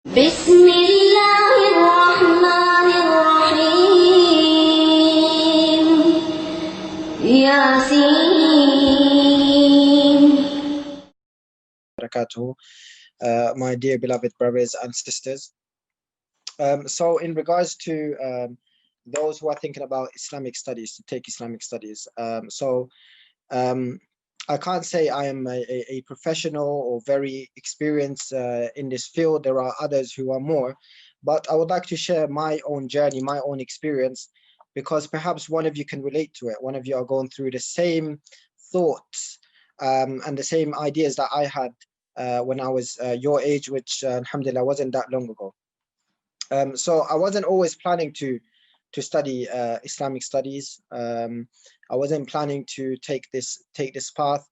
بسم الله الرحمن الرحيم ياسين. Barakatuh, my dear beloved brothers and sisters. So in regards to those who are thinking about Islamic studies, to take Islamic studies, I can't say I am a professional or very experienced in this field. There are others who are more, but I would like to share my own journey, my own experience, because perhaps one of you can relate to it. One of you are going through the same thoughts and the same ideas that I had when I was your age, which alhamdulillah wasn't that long ago. So I wasn't always planning to study Islamic studies. I wasn't planning to take this path,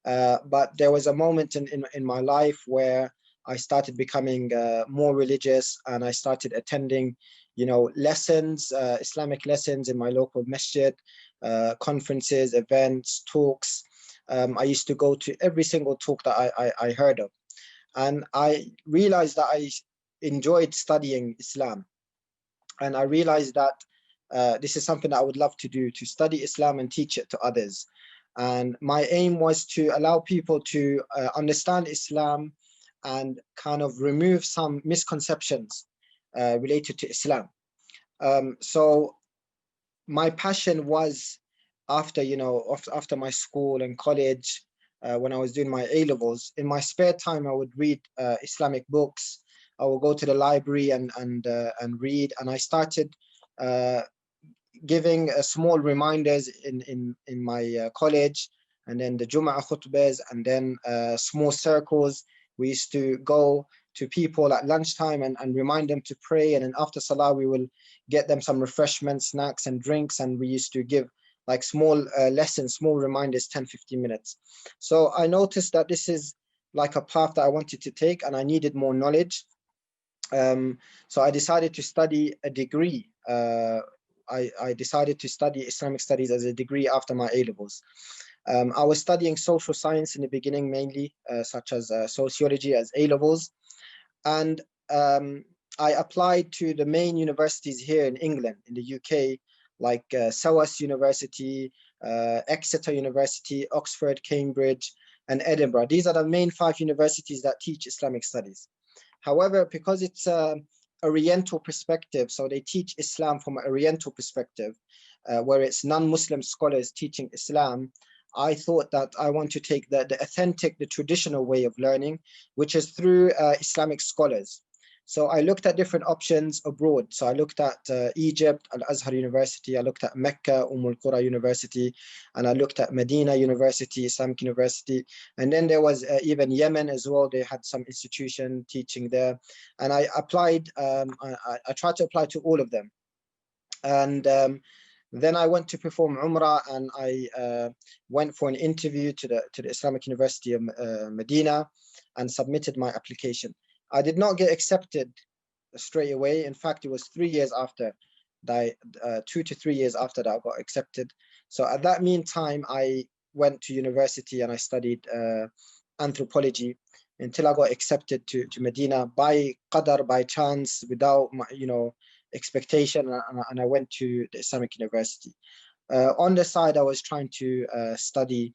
but there was a moment in my life where I started becoming more religious, and I started attending, lessons, Islamic lessons in my local masjid, conferences, events, talks. I used to go to every single talk that I heard of, and I realized that I enjoyed studying Islam, and I realized that this is something that I would love to do, to study Islam and teach it to others. And my aim was to allow people to understand Islam and kind of remove some misconceptions related to Islam. So my passion was after my school and college, when I was doing my A-levels, in my spare time, I would read Islamic books. I would go to the library and read, and I started giving small reminders in my college, and then the Jum'ah khutbahs, and then small circles. We used to go to people at lunchtime and remind them to pray, and then after Salah we will get them some refreshments, snacks and drinks, and we used to give like small lessons, small reminders, 10-15 minutes. So I noticed that this is like a path that I wanted to take, and I needed more knowledge. So I decided to study a degree. I decided to study Islamic studies as a degree after my A-levels. I was studying social science in the beginning mainly, such as sociology as A-levels. And I applied to the main universities here in England, in the UK, like SOAS University, Exeter University, Oxford, Cambridge, and Edinburgh. These are the main 5 universities that teach Islamic studies. However, because it's Oriental perspective, so they teach Islam from an Oriental perspective, where it's non-Muslim scholars teaching Islam, I thought that I want to take the authentic, the traditional way of learning, which is through Islamic scholars. So I looked at different options abroad. So I looked at Egypt, Al-Azhar University, I looked at Mecca, Al Qura University, and I looked at Medina University, Islamic University. And then there was even Yemen as well. They had some institution teaching there. And I applied, I tried to apply to all of them. And then I went to perform Umrah, and I went for an interview to the Islamic University of Medina and submitted my application. I did not get accepted straight away. In fact, it was 3 years after that, 2 to 3 years after that I got accepted. So at that meantime, I went to university and I studied anthropology until I got accepted to Medina by qadar, by chance, without expectation, and I went to the Islamic University. On the side, I was trying to study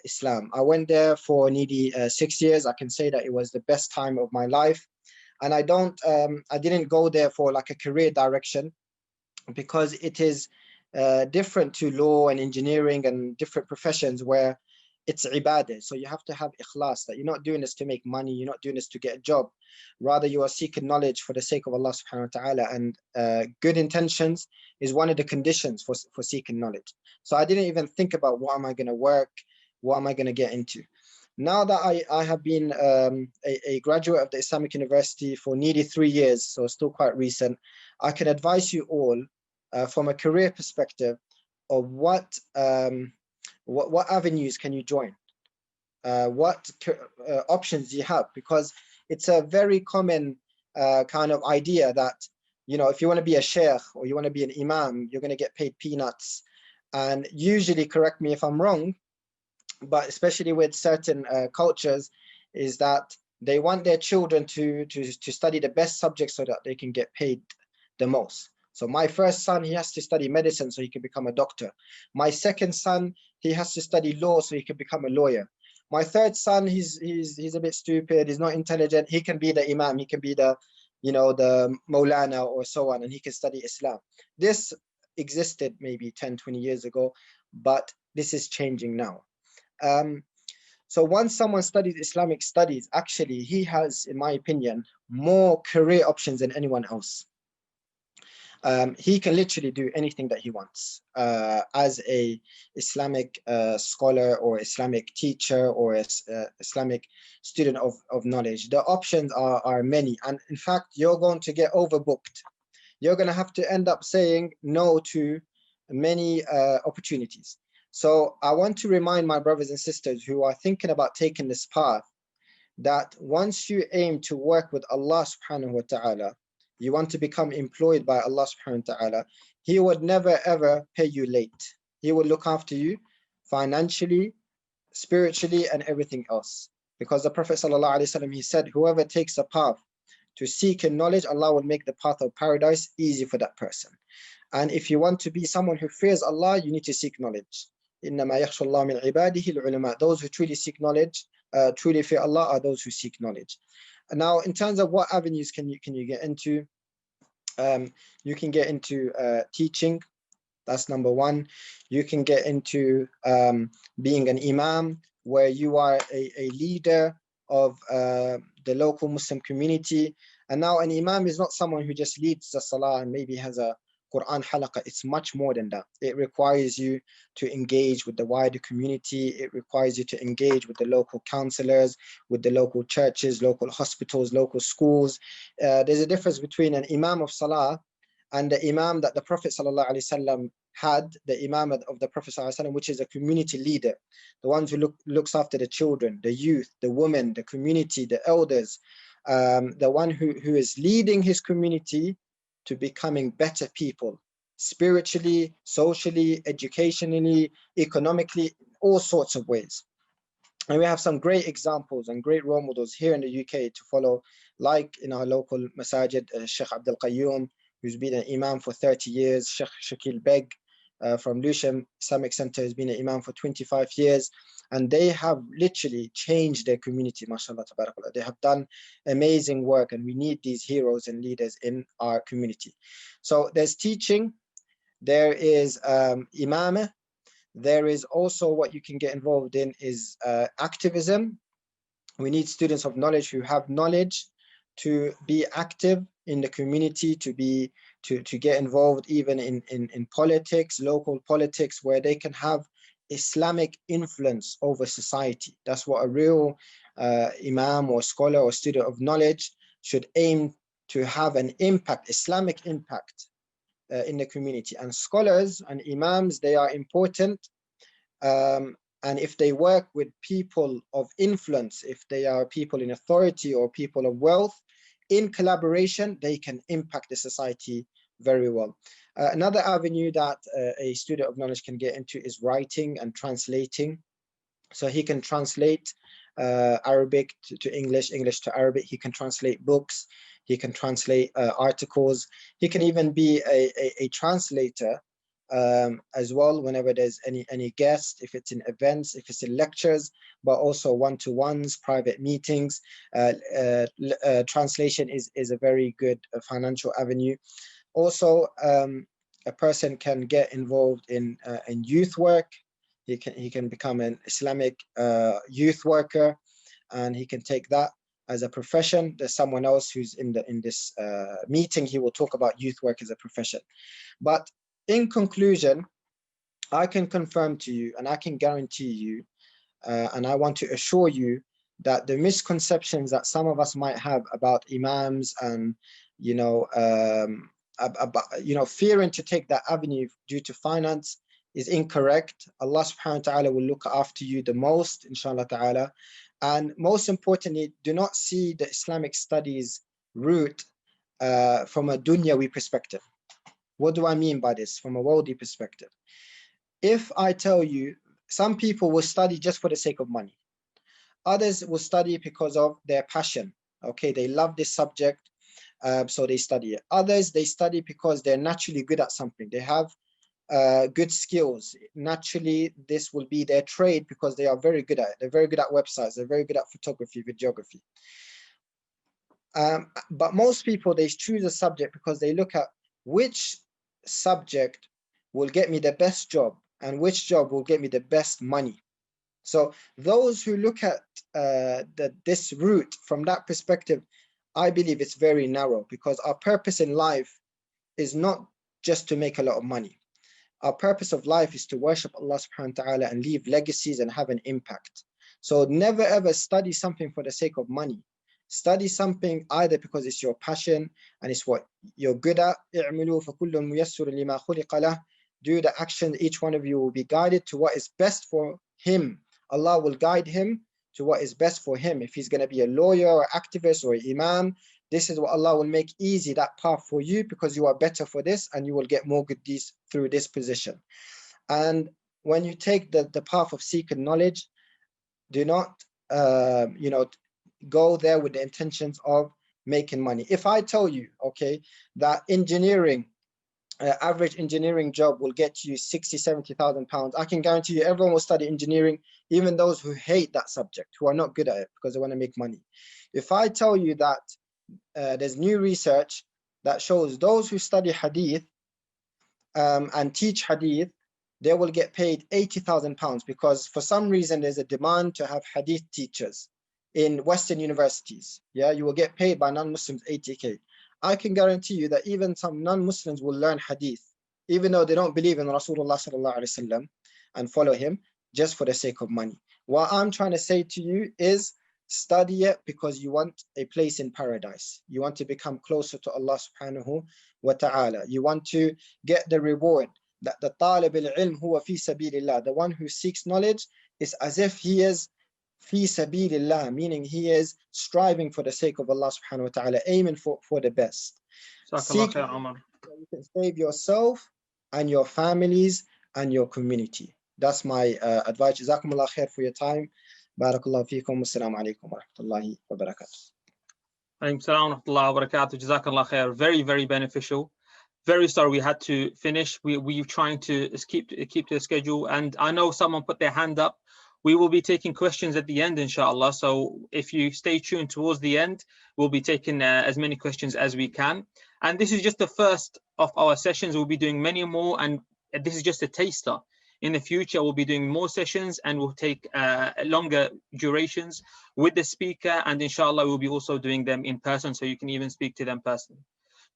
Islam. I went there for nearly 6 years. I can say that it was the best time of my life. And I didn't go there for like a career direction, because it is different to law and engineering and different professions where it's ibadah. So you have to have ikhlas, that you're not doing this to make money, you're not doing this to get a job. Rather, you are seeking knowledge for the sake of Allah subhanahu wa ta'ala, and good intentions is one of the conditions for seeking knowledge. So I didn't even think about what am I going to work, what am I going to get into. Now that I have been a graduate of the Islamic University for nearly 3 years, so still quite recent, I can advise you all from a career perspective of what avenues can you join, what options do you have, because it's a very common kind of idea that, if you want to be a sheikh or you want to be an imam, you're going to get paid peanuts. And usually, correct me if I'm wrong, but especially with certain cultures, is that They want their children to study the best subjects so that they can get paid the most. So my first son, he has to study medicine so he can become a doctor. My second son, he has to study law so he can become a lawyer. My third son, he's a bit stupid, he's not intelligent. He can be the imam, he can be the, the Maulana or so on, and he can study Islam. This existed maybe 10, 20 years ago, but this is changing now. So once someone studies Islamic studies, actually, he has, in my opinion, more career options than anyone else. He can literally do anything that he wants as a Islamic scholar or Islamic teacher or Islamic student of knowledge. The options are many. And in fact, you're going to get overbooked. You're going to have to end up saying no to many opportunities. So I want to remind my brothers and sisters who are thinking about taking this path that once you aim to work with Allah subhanahu wa ta'ala, you want to become employed by Allah subhanahu wa ta'ala, He would never ever pay you late. He will look after you financially, spiritually, and everything else. Because the Prophet sallallahu alaihi wasallam, he said, whoever takes a path to seek in knowledge, Allah will make the path of paradise easy for that person. And if you want to be someone who fears Allah, you need to seek knowledge. إِنَّمَا يَخْشَى اللَّهَ مِنْ عِبَادِهِ الْعُلَمَاء. Those who truly seek knowledge, truly fear Allah, are those who seek knowledge. And now, in terms of what avenues can you get into, you can get into teaching. That's number one. You can get into being an imam, where you are a leader of the local Muslim community. And now an imam is not someone who just leads the salah and maybe has a Quran halaqah. It's much more than that. It requires you to engage with the wider community. It requires you to engage with the local councillors, with the local churches, local hospitals, local schools. There's a difference between an imam of salah and the imam that the Prophet ﷺ had, the imam of the Prophet ﷺ, which is a community leader, the ones who looks after the children, the youth, the women, the community, the elders, the one who is leading his community to becoming better people, spiritually, socially, educationally, economically, all sorts of ways. And we have some great examples and great role models here in the UK to follow, like in our local masajid, Sheikh Abdul Qayyum, who's been an imam for 30 years, Sheikh Shakil Beg from Lewisham Islamic Center has been an imam for 25 years, and they have literally changed their community, mashallah, tabarakallah. They have done amazing work, and we need these heroes and leaders in our community. So there's teaching, there is imamah, there is also what you can get involved in is activism. We need students of knowledge who have knowledge to be active in the community, to get involved even in politics, local politics, where they can have Islamic influence over society. That's what a real imam or scholar or student of knowledge should aim to have, an impact, Islamic impact in the community. And scholars and imams, they are important. And if they work with people of influence, if they are people in authority or people of wealth, in collaboration, they can impact the society very well. Another avenue that a student of knowledge can get into is writing and translating. So he can translate Arabic to English, English to Arabic. He can translate books. He can translate articles. He can even be a translator as well, whenever there's any guest, if it's in events, if it's in lectures, but also one-to-ones, private meetings. Translation is a very good financial avenue. Also, a person can get involved in youth work. He can become an Islamic youth worker, and he can take that as a profession. There's someone else who's in this meeting. He will talk about youth work as a profession. But in conclusion, I can confirm to you, and I can guarantee you, and I want to assure you that the misconceptions that some of us might have about imams and fearing to take that avenue due to finance is incorrect. Allah subhanahu wa ta'ala will look after you the most, inshallah ta'ala. And most importantly, do not see the Islamic studies route from a dunyawi perspective. What do I mean by this? From a worldly perspective. If I tell you, some people will study just for the sake of money. Others will study because of their passion. Okay, they love this subject, so they study it. Others, they study because they're naturally good at something. They have good skills. Naturally, this will be their trade because they are very good at it. They're very good at websites. They're very good at photography, videography. But most people, they choose a subject because they look at which subject will get me the best job and which job will get me the best money. So those who look at this route from that perspective, I believe it's very narrow, because our purpose in life is not just to make a lot of money. Our purpose of life is to worship Allah subhanahu wa ta'ala and leave legacies and have an impact. So never ever study something for the sake of money. Study something either because it's your passion and it's what you're good at. اعملوا فكل ميسر لما خلق له. Do the action, each one of you will be guided to what is best for him. Allah will guide him to what is best for him. If he's going to be a lawyer or activist or imam, this is what Allah will make easy, that path for you, because you are better for this and you will get more good deeds through this position. And when you take the path of seeking knowledge, do not go there with the intentions of making money. If I tell you, okay, that engineering, average engineering job will get you 60,000-70,000 pounds, I can guarantee you everyone will study engineering, even those who hate that subject, who are not good at it because they want to make money. If I tell you that there's new research that shows those who study hadith and teach hadith, they will get paid 80,000 pounds, because for some reason there's a demand to have hadith teachers in Western universities. Yeah, you will get paid by non-Muslims 80k. I can guarantee you that even some non-Muslims will learn hadith, even though they don't believe in Rasulullah sallallahu alaihi wasallam and follow him, just for the sake of money. What I'm trying to say to you is, study it because you want a place in paradise. You want to become closer to Allah subhanahu wa ta'ala. You want to get the reward that the talib al-ilm huwa fi sabilillah, the one who seeks knowledge is as if he is fi sabilillah, meaning he is striving for the sake of Allah subhanahu wa ta'ala, aiming for the best. Seek so you can save yourself and your families and your community. That's my advice. Jazakumullah khair for your time. Barakallahu feekum. Assalamu alaikum wa rahmatullahi wa barakatuh. Alaikum salam wa rahmatullahi wa barakatuh. Jazakallah khair. Very, very beneficial. Very sorry we had to finish. We're trying to keep to the schedule, and I know someone put their hand up. We will be taking questions at the end, inshallah. So if you stay tuned towards the end, we'll be taking as many questions as we can. And this is just the first of our sessions. We'll be doing many more, and this is just a taster. In the future, we'll be doing more sessions, and we'll take longer durations with the speaker, and inshallah, we'll be also doing them in person, so you can even speak to them personally.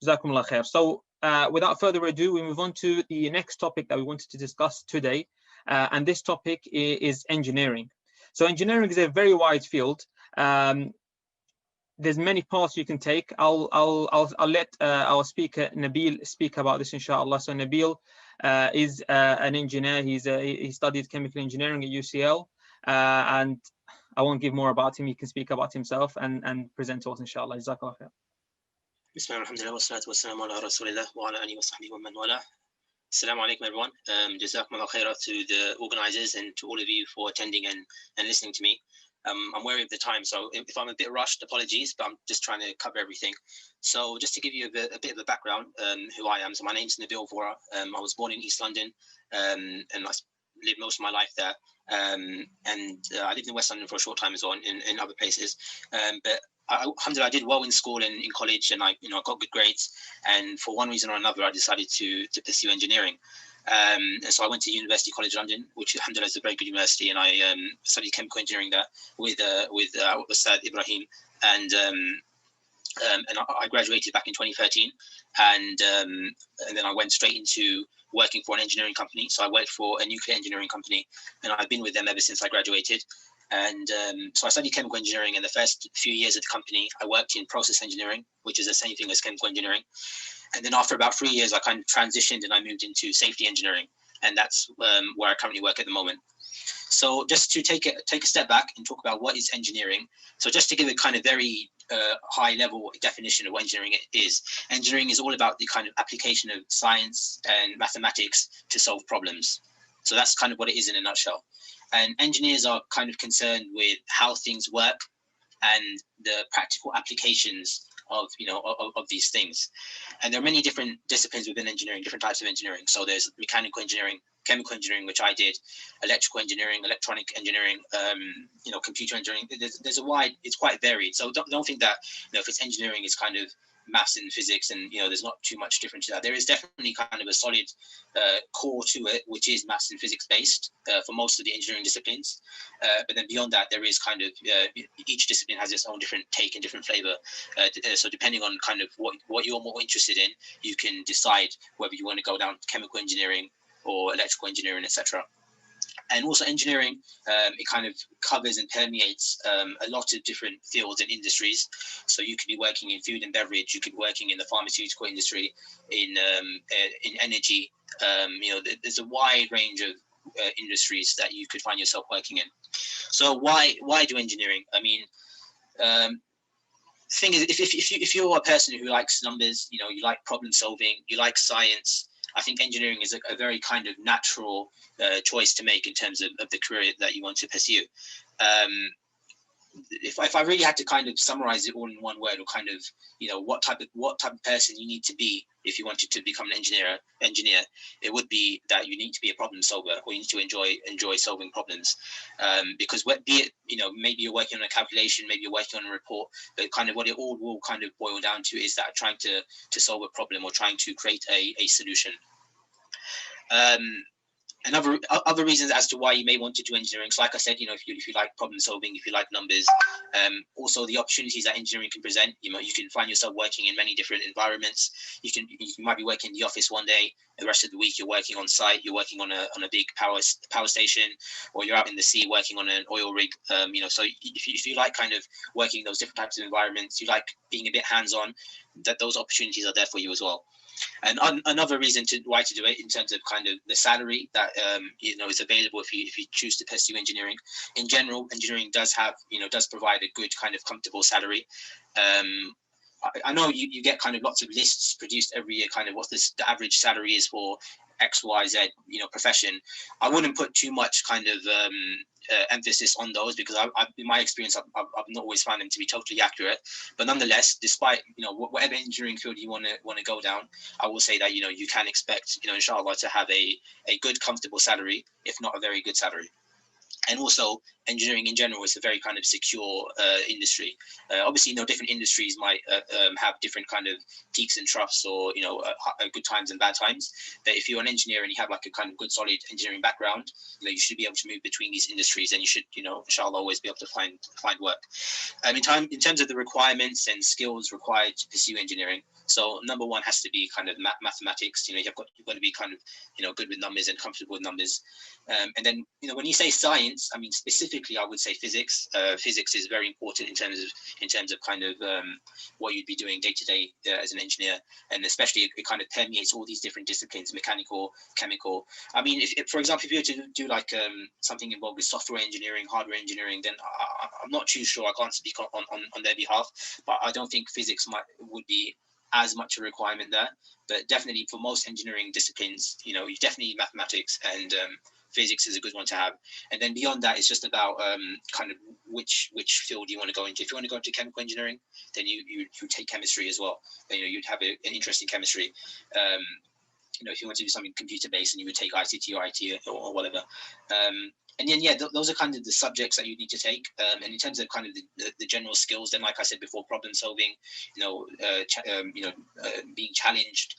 Jazakumullah khair. So without further ado, we move on to the next topic that we wanted to discuss today. And this topic is engineering. So engineering is a very wide field. There's many paths you can take. I'll let our speaker Nabil speak about this, inshallah. So Nabil is an engineer. He studied chemical engineering at UCL, and I won't give more about him. He can speak about himself and present to us, inshallah. Jazakallah khair. Bismillah, alhamdulillah, wassalatu wassalamu ala rasulillah wa ala alihi wa sahbihi wa man wala. Assalamu alaikum, everyone. Jazakumullah khairah to the organizers and to all of you for attending and listening to me. I'm wary of the time, so if I'm a bit rushed, apologies, but I'm just trying to cover everything. So just to give you a bit of a background, who I am. So my name's Nabil Vora. I was born in East London, and I lived most of my life there. And I lived in West London for a short time as well, in other places. But alhamdulillah, I did well in school and in college, and I got good grades. And for one reason or another, I decided to pursue engineering. And so I went to University College London, which alhamdulillah is a very good university, and I studied chemical engineering there with Sheikh Ibrahim, and I graduated back in 2013, and then I went straight into working for an engineering company. So I worked for a nuclear engineering company, and I've been with them ever since I graduated. And so I studied chemical engineering, and the first few years of the company, I worked in process engineering, which is the same thing as chemical engineering. And then after about 3 years, I kind of transitioned and I moved into safety engineering, and that's where I currently work at the moment. So just to take a step back and talk about what is engineering. So just to give a kind of very high level definition of what engineering is. Engineering is all about the kind of application of science and mathematics to solve problems. So that's kind of what it is in a nutshell. And engineers are kind of concerned with how things work and the practical applications of of these things. And there are many different disciplines within engineering, different types of engineering. So there's mechanical engineering, chemical engineering, which I did, electrical engineering, electronic engineering, computer engineering. There's a wide, it's quite varied. So don't think that if it's engineering, it's kind of maths and physics, and there's not too much different to that. There is definitely kind of a solid core to it, which is maths and physics based for most of the engineering disciplines. But then beyond that, there is kind of each discipline has its own different take and different flavor. So depending on kind of what you're more interested in, you can decide whether you want to go down chemical engineering or electrical engineering, etc. And also engineering, it kind of covers and permeates a lot of different fields and industries. So you could be working in food and beverage, you could be working in the pharmaceutical industry, in energy. There's a wide range of industries that you could find yourself working in. So why do engineering? I mean, the thing is, if you're a person who likes numbers, you like problem solving, you like science, I think engineering is a very kind of natural choice to make in terms of the career that you want to pursue. If I really had to kind of summarize it all in one word, or kind of what type of person you need to be if you wanted to become an engineer, it would be that you need to be a problem solver, or you need to enjoy solving problems. Because be it maybe you're working on a calculation, maybe you're working on a report, but kind of what it all will kind of boil down to is that trying to solve a problem or trying to create a solution. And other reasons as to why you may want to do engineering. So like I said, if you like problem solving, if you like numbers, also the opportunities that engineering can present. You can find yourself working in many different environments. You might be working in the office one day, the rest of the week you're working on site, you're working on a big power station, or you're out in the sea working on an oil rig. So if you like kind of working in those different types of environments, you like being a bit hands-on, that those opportunities are there for you as well. And another reason why to do it, in terms of kind of the salary that is available if you choose to pursue engineering. In general, engineering does provide a good kind of comfortable salary. I know you get kind of lots of lists produced every year, kind of what the average salary is for X, Y, Z, profession. I wouldn't put too much kind of emphasis on those, because in my experience, I've not always found them to be totally accurate. But nonetheless, despite whatever engineering field you want to go down, I will say that you can expect inshallah to have a good comfortable salary, if not a very good salary. And also, engineering in general is a very kind of secure industry. Obviously, different industries might have different kind of peaks and troughs, or good times and bad times. But if you're an engineer and you have like a kind of good solid engineering background, you should be able to move between these industries, and you should inshallah always be able to find work. In terms of the requirements and skills required to pursue engineering, so number one has to be kind of mathematics. You've got to be kind of good with numbers and comfortable with numbers. And then when you say science, I mean specifically I would say physics. Physics is very important in terms of kind of what you'd be doing day to day as an engineer, and especially it kind of permeates all these different disciplines: mechanical, chemical. I mean, if for example, if you were to do like something involved with software engineering, hardware engineering, then I'm not too sure. I can't speak on their behalf, but I don't think physics would be as much a requirement there. But definitely for most engineering disciplines, you definitely need mathematics, and physics is a good one to have. And then beyond that, it's just about kind of which field you want to go into. If you want to go into chemical engineering, then you take chemistry as well. Then, you'd have an interest in chemistry. If you want to do something computer based, then you would take ICT or IT or whatever. And then, those are kind of the subjects that you need to take. And in terms of kind of the general skills, then like I said before, problem solving, being challenged.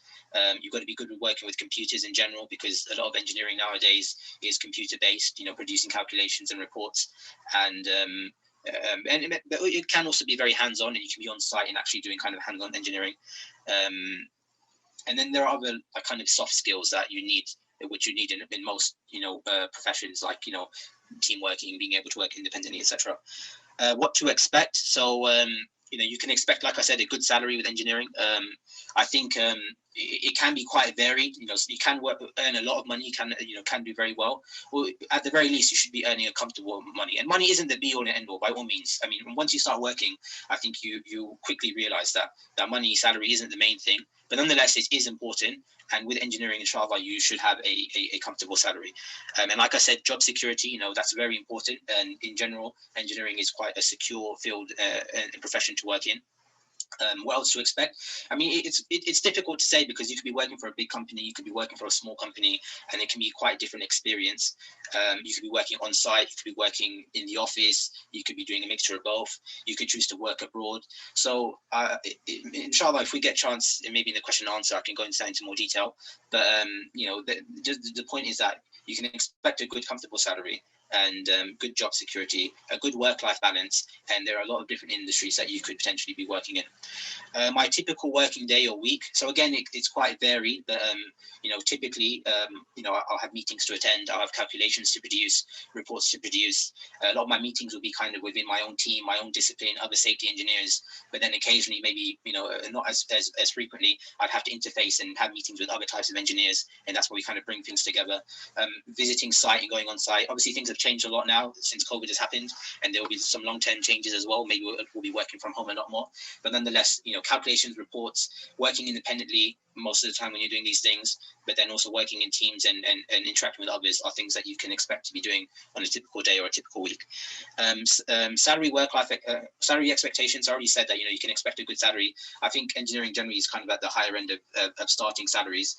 You've got to be good with working with computers in general, because a lot of engineering nowadays is computer based, producing calculations and reports. And but it can also be very hands-on, and you can be on site and actually doing kind of hands-on engineering. And then there are other kind of soft skills that you need, which you need in most professions, like team working, being able to work independently, etc. What to expect? So you can expect, like I said, a good salary with engineering. I think it can be quite varied. You know, so you can earn a lot of money, you can do very well. Well, at the very least, you should be earning a comfortable money. And money isn't the be all and end all, by all means. I mean, once you start working, I think you quickly realize that money, salary isn't the main thing. But nonetheless, it is important. And with engineering, inshallah, you should have a comfortable salary. And like I said, job security, you know, that's very important. And in general, engineering is quite a secure field and profession to work in. What else to expect? I mean, it's difficult to say, because you could be working for a big company, you could be working for a small company, and it can be quite a different experience. You could be working on site, you could be working in the office, you could be doing a mixture of both. You could choose to work abroad. So inshallah, if we get a chance, maybe in the question and answer, I can go into more detail. But you know, the point is that you can expect a good, comfortable salary, and good job security, a good work-life balance, and there are a lot of different industries that you could potentially be working in. My typical working day or week, so again, it's quite varied, but you know, typically, you know, I'll have meetings to attend, I'll have calculations to produce, reports to produce. A lot of my meetings will be kind of within my own team, my own discipline, other safety engineers, but then occasionally, maybe, you know, not as frequently, I'd have to interface and have meetings with other types of engineers, and that's where we kind of bring things together. Visiting site and going on site, obviously things have changed a lot now since COVID has happened, and there will be some long-term changes as well. Maybe we'll be working from home a lot more, but nonetheless, you know, calculations, reports, working independently most of the time when you're doing these things, but then also working in teams and interacting with others are things that you can expect to be doing on a typical day or a typical week. Salary, work-life, salary expectations, I already said that, you know, you can expect a good salary. I think engineering generally is kind of at the higher end of starting salaries.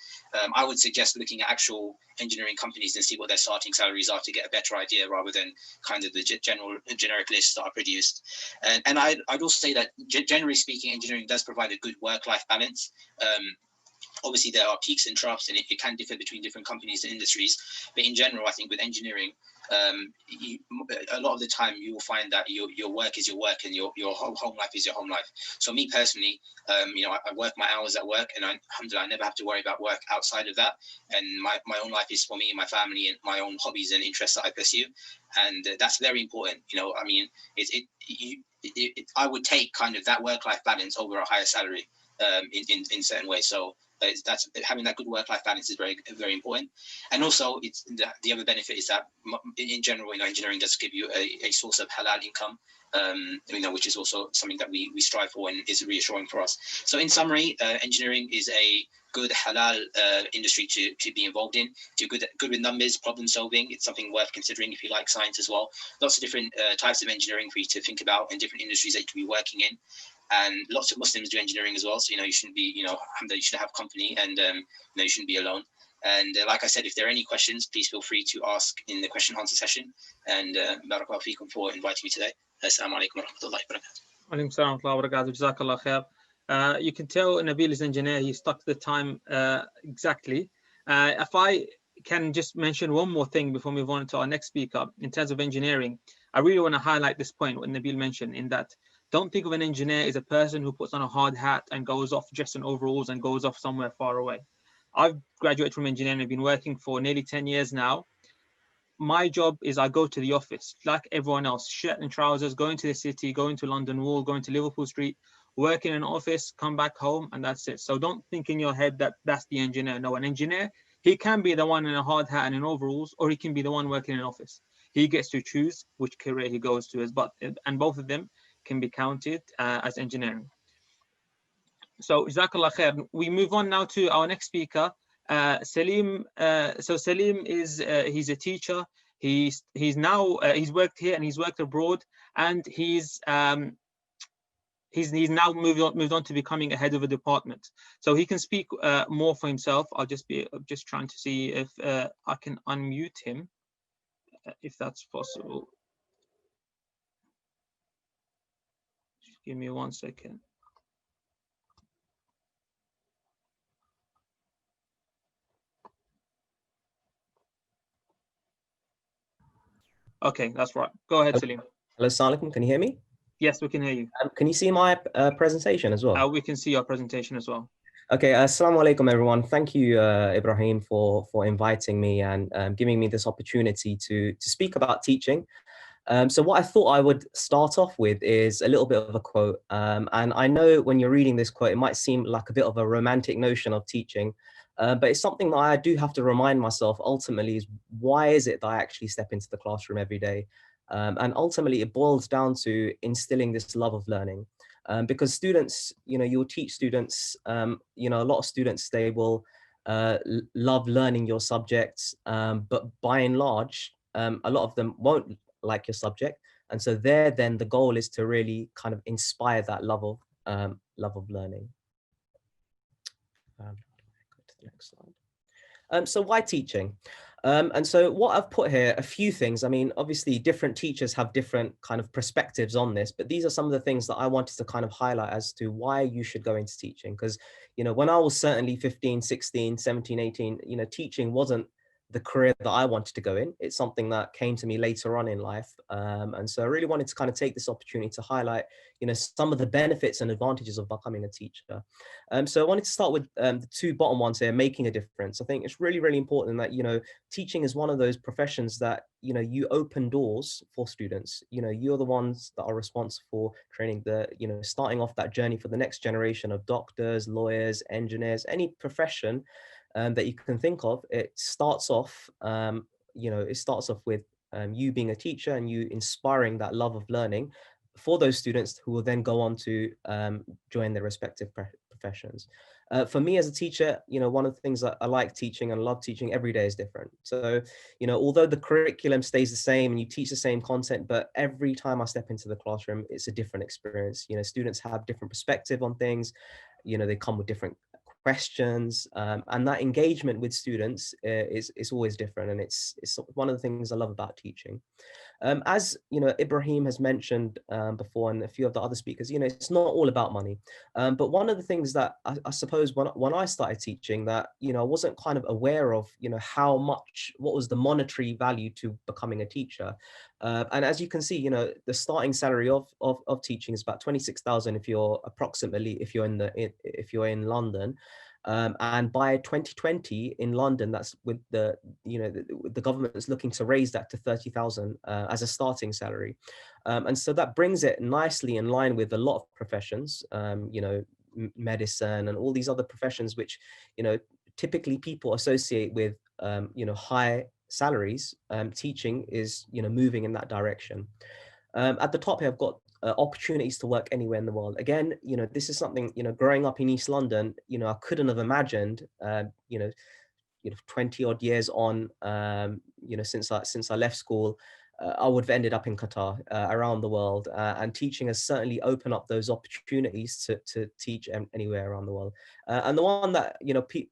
I would suggest looking at actual engineering companies and see what their starting salaries are to get a better idea, rather than kind of the generic lists that are produced. And I'd also say that generally speaking, engineering does provide a good work-life balance. Obviously, there are peaks and troughs, and it can differ between different companies and industries. But in general, I think with engineering, a lot of the time you will find that your work is your work, and your home life is your home life. So me personally, you know, I work my hours at work, and alhamdulillah, I never have to worry about work outside of that. And my own life is for me and my family, and my own hobbies and interests that I pursue. And that's very important. You know, I mean, I would take kind of that work-life balance over a higher salary in certain ways. So that's having that good work-life balance is very, very important. And also, it's the other benefit is that in general, you know, engineering does give you a source of halal income, you know, which is also something that we strive for and is reassuring for us. So in summary, engineering is a good halal industry to be involved in. Do good with numbers, problem solving. It's something worth considering if you like science as well. Lots of different types of engineering for you to think about, and different industries that you could be working in. And lots of Muslims do engineering as well. So, you know, you shouldn't be, you know, you should have company, and, you know, you shouldn't be alone. And like I said, if there are any questions, please feel free to ask in the question and answer session. And barakallahu feekum for inviting me today. Assalamu alaikum wa rahmatullahi wa barakatuh. Alaikum salam wa rahmatullahi wa barakatuh. Jazakallah khair. You can tell Nabil is an engineer. He stuck to the time exactly. If I can just mention one more thing before we move on to our next speaker, in terms of engineering, I really want to highlight this point what Nabil mentioned, in that don't think of an engineer as a person who puts on a hard hat and goes off dressed in overalls and goes off somewhere far away. I've graduated from engineering. I've been working for nearly 10 years now. My job is I go to the office like everyone else, shirt and trousers, going to the city, going to London Wall, going to Liverpool Street, work in an office, come back home, and that's it. So don't think in your head that that's the engineer. No, an engineer, he can be the one in a hard hat and in overalls, or he can be the one working in an office. He gets to choose which career he goes to, and both of them can be counted as engineering. So Jazakallah khair. We move on now to our next speaker, Salim. So Salim is he's a teacher. He's worked here and he's worked abroad, and he's now moved on to becoming a head of a department. So he can speak more for himself. I'll just trying to see if I can unmute him, if that's possible. Just give me 1 second. Okay, that's right. Go ahead, Salim. Hello, Assalamu alaikum. Can you hear me? Yes, we can hear you. Can you see my presentation as well? We can see your presentation as well. Okay, assalamu alaikum, everyone. Thank you, Ibrahim, for inviting me and giving me this opportunity to speak about teaching. So what I thought I would start off with is a little bit of a quote. And I know when you're reading this quote, it might seem like a bit of a romantic notion of teaching, but it's something that I do have to remind myself ultimately is why is it that I actually step into the classroom every day? And ultimately it boils down to instilling this love of learning. Because students, you'll teach students, a lot of students, they will love learning your subjects, but by and large, a lot of them won't like your subject. And so then the goal is to really kind of inspire that love of learning. Go to the next slide. So why teaching? And so what I've put here, a few things. I mean, obviously different teachers have different kind of perspectives on this, but these are some of the things that I wanted to kind of highlight as to why you should go into teaching. Because, when I was certainly 15, 16, 17, 18, teaching wasn't the career that I wanted to go in. It's something that came to me later on in life. And so I really wanted to kind of take this opportunity to highlight, some of the benefits and advantages of becoming a teacher. So I wanted to start with the two bottom ones here, making a difference. I think it's really, really important that, teaching is one of those professions that, you open doors for students. You're the ones that are responsible for training starting off that journey for the next generation of doctors, lawyers, engineers, any profession that you can think of. It starts off, with you being a teacher and you inspiring that love of learning for those students who will then go on to join their respective professions. For me as a teacher, one of the things that I like teaching and love teaching every day is different. So, although the curriculum stays the same and you teach the same content, but every time I step into the classroom, it's a different experience. Students have different perspective on things. They come with different questions, and that engagement with students is always different, and it's one of the things I love about teaching. As Ibrahim has mentioned before, and a few of the other speakers, it's not all about money. But one of the things that I suppose when I started teaching that, I wasn't kind of aware of, what was the monetary value to becoming a teacher. And as you can see, the starting salary of teaching is about 26,000 if you're in London. And by 2020 in London, that's with the government is looking to raise that to 30,000 as a starting salary. And so that brings it nicely in line with a lot of professions, medicine and all these other professions, which, typically people associate with, high salaries. Teaching is, moving in that direction. At the top here, I've got opportunities to work anywhere in the world. Again, this is something, growing up in East London, I couldn't have imagined, 20 odd years on, since I left school, I would have ended up in Qatar, around the world, and teaching has certainly opened up those opportunities to teach anywhere around the world. And the one that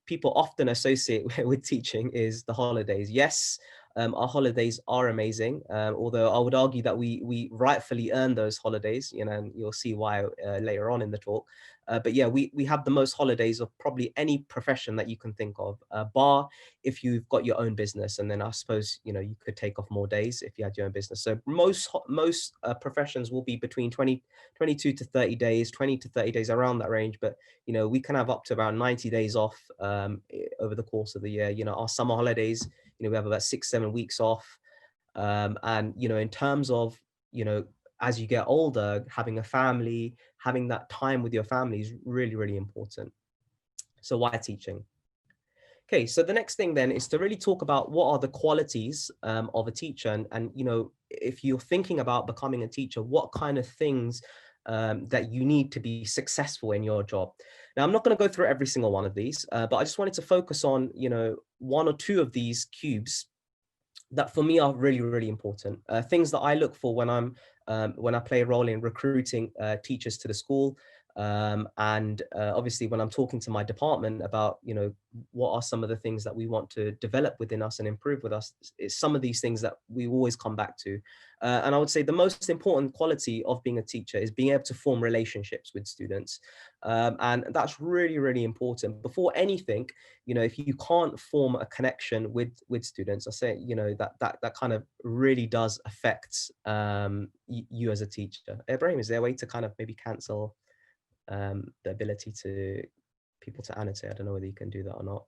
people often associate with teaching is the holidays. Yes, our holidays are amazing, although I would argue that we rightfully earn those holidays, and you'll see why later on in the talk. But yeah, we have the most holidays of probably any profession that you can think of, bar if you've got your own business, and then I suppose you could take off more days if you had your own business. So most professions will be between 22 to 30 days, 20 to 30 days, around that range. But we can have up to around 90 days off over the course of the year. Our summer holidays, we have about 6-7 weeks off. And in terms of as you get older, having a family, having that time with your family is really, really important. So why teaching? Okay, so the next thing then is to really talk about what are the qualities of a teacher, and if you're thinking about becoming a teacher, what kind of things that you need to be successful in your job. Now, I'm not going to go through every single one of these, but I just wanted to focus on one or two of these cubes that for me are really, really important. Things that I look for when I play a role in recruiting teachers to the school. And obviously when I'm talking to my department about, what are some of the things that we want to develop within us and improve with us, is some of these things that we always come back to. And I would say the most important quality of being a teacher is being able to form relationships with students. And that's really, really important. Before anything, if you can't form a connection with students, I say, that kind of really does affect you as a teacher. Ibrahim, is there a way to kind of maybe cancel the ability to people to annotate? I don't know whether you can do that or not.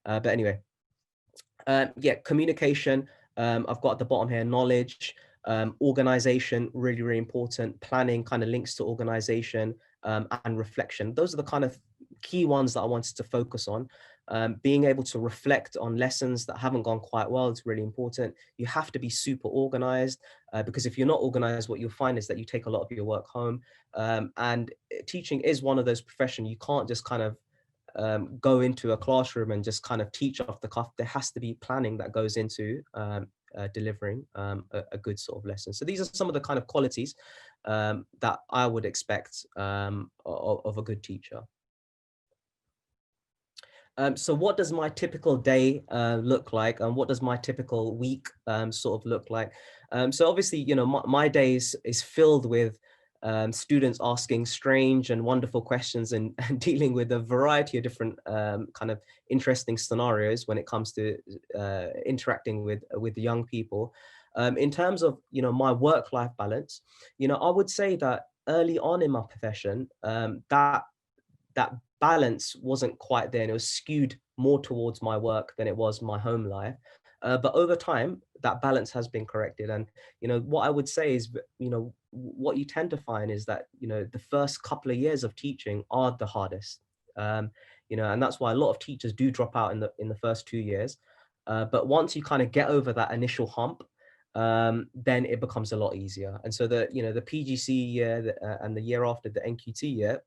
But anyway, yeah, communication. I've got at the bottom here, knowledge. Organization, really, really important. Planning kind of links to organization, and reflection. Those are the kind of key ones that I wanted to focus on. Being able to reflect on lessons that haven't gone quite well is really important. You have to be super organized, because if you're not organized, what you'll find is that you take a lot of your work home. And teaching is one of those professions you can't just kind of go into a classroom and just kind of teach off the cuff. There has to be planning that goes into delivering a good sort of lesson. So these are some of the kind of qualities that I would expect of a good teacher. So what does my typical day look like, and what does my typical week sort of look like? So obviously, you know, my days is filled with students asking strange and wonderful questions, and dealing with a variety of different kind of interesting scenarios when it comes to interacting with young people. In terms of, you know, my work-life balance, you know, I would say that early on in my profession, that balance wasn't quite there, and it was skewed more towards my work than it was my home life. But over time, that balance has been corrected. And, you know, what I would say is, you know, what you tend to find is that, you know, the first couple of years of teaching are the hardest. You know, and that's why a lot of teachers do drop out in the first 2 years. But once you kind of get over that initial hump, then it becomes a lot easier. And so you know, the PGC year and the year after, the NQT year,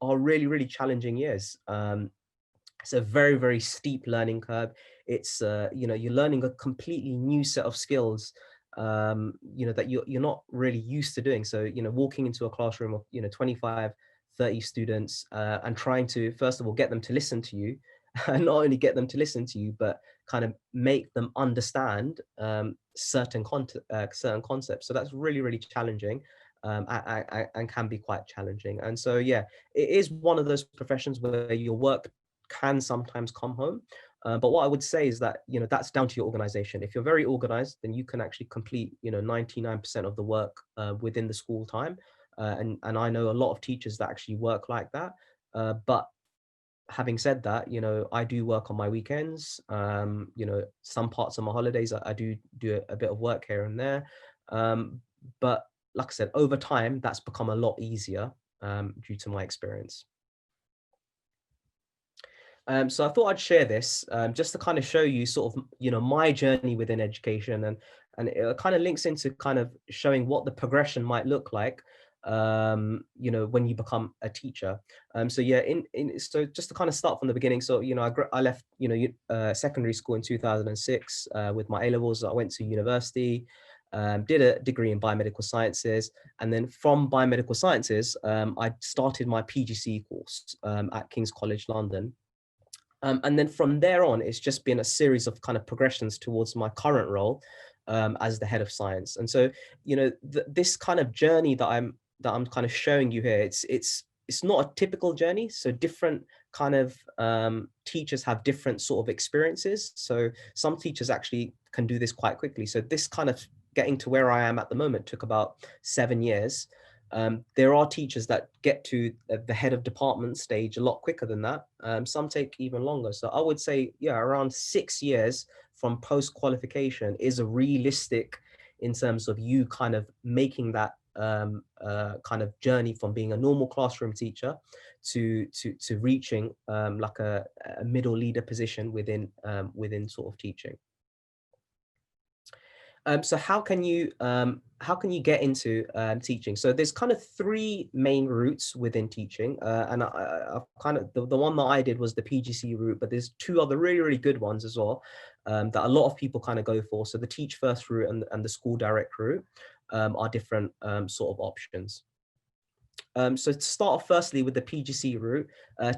are really, really challenging years. It's a very, very steep learning curve. It's, you know, you're learning a completely new set of skills, you know, that you're not really used to doing. So, you know, walking into a classroom of, you know, 25, 30 students, and trying to, first of all, get them to listen to you, and not only get them to listen to you, but kind of make them understand certain concepts. So that's really, really challenging. And can be quite challenging. And so, yeah, it is one of those professions where your work can sometimes come home. But what I would say is that, you know, that's down to your organization. If you're very organized, then you can actually complete, you know, 99% of the work within the school time. And I know a lot of teachers that actually work like that. But having said that, you know, I do work on my weekends. You know, some parts of my holidays, I do a bit of work here and there. But like I said, over time, that's become a lot easier due to my experience. So I thought I'd share this just to kind of show you sort of, you know, my journey within education, and it kind of links into kind of showing what the progression might look like, you know, when you become a teacher. So yeah, so just to kind of start from the beginning. So, you know, I left, you know, secondary school in 2006 with my A-levels. I went to university. Did a degree in biomedical sciences, and then from biomedical sciences, I started my PGC course at King's College London. And then from there on, it's just been a series of kind of progressions towards my current role as the head of science. And so, you know, this kind of journey that I'm kind of showing you here, it's not a typical journey. So different kind of teachers have different sort of experiences. So some teachers actually can do this quite quickly. So this kind of getting to where I am at the moment took about 7 years. There are teachers that get to the head of department stage a lot quicker than that. Some take even longer. So I would say, yeah, around 6 years from post-qualification is a realistic in terms of you kind of making that kind of journey from being a normal classroom teacher to reaching like a middle leader position within sort of teaching. So how can you get into teaching? So there's kind of 3 main routes within teaching, and I've kind of the one that I did was the PGC route, but there's 2 other really, really good ones as well that a lot of people kind of go for. So the Teach First route and the School Direct route are different sort of options. So to start off firstly with the PGC route,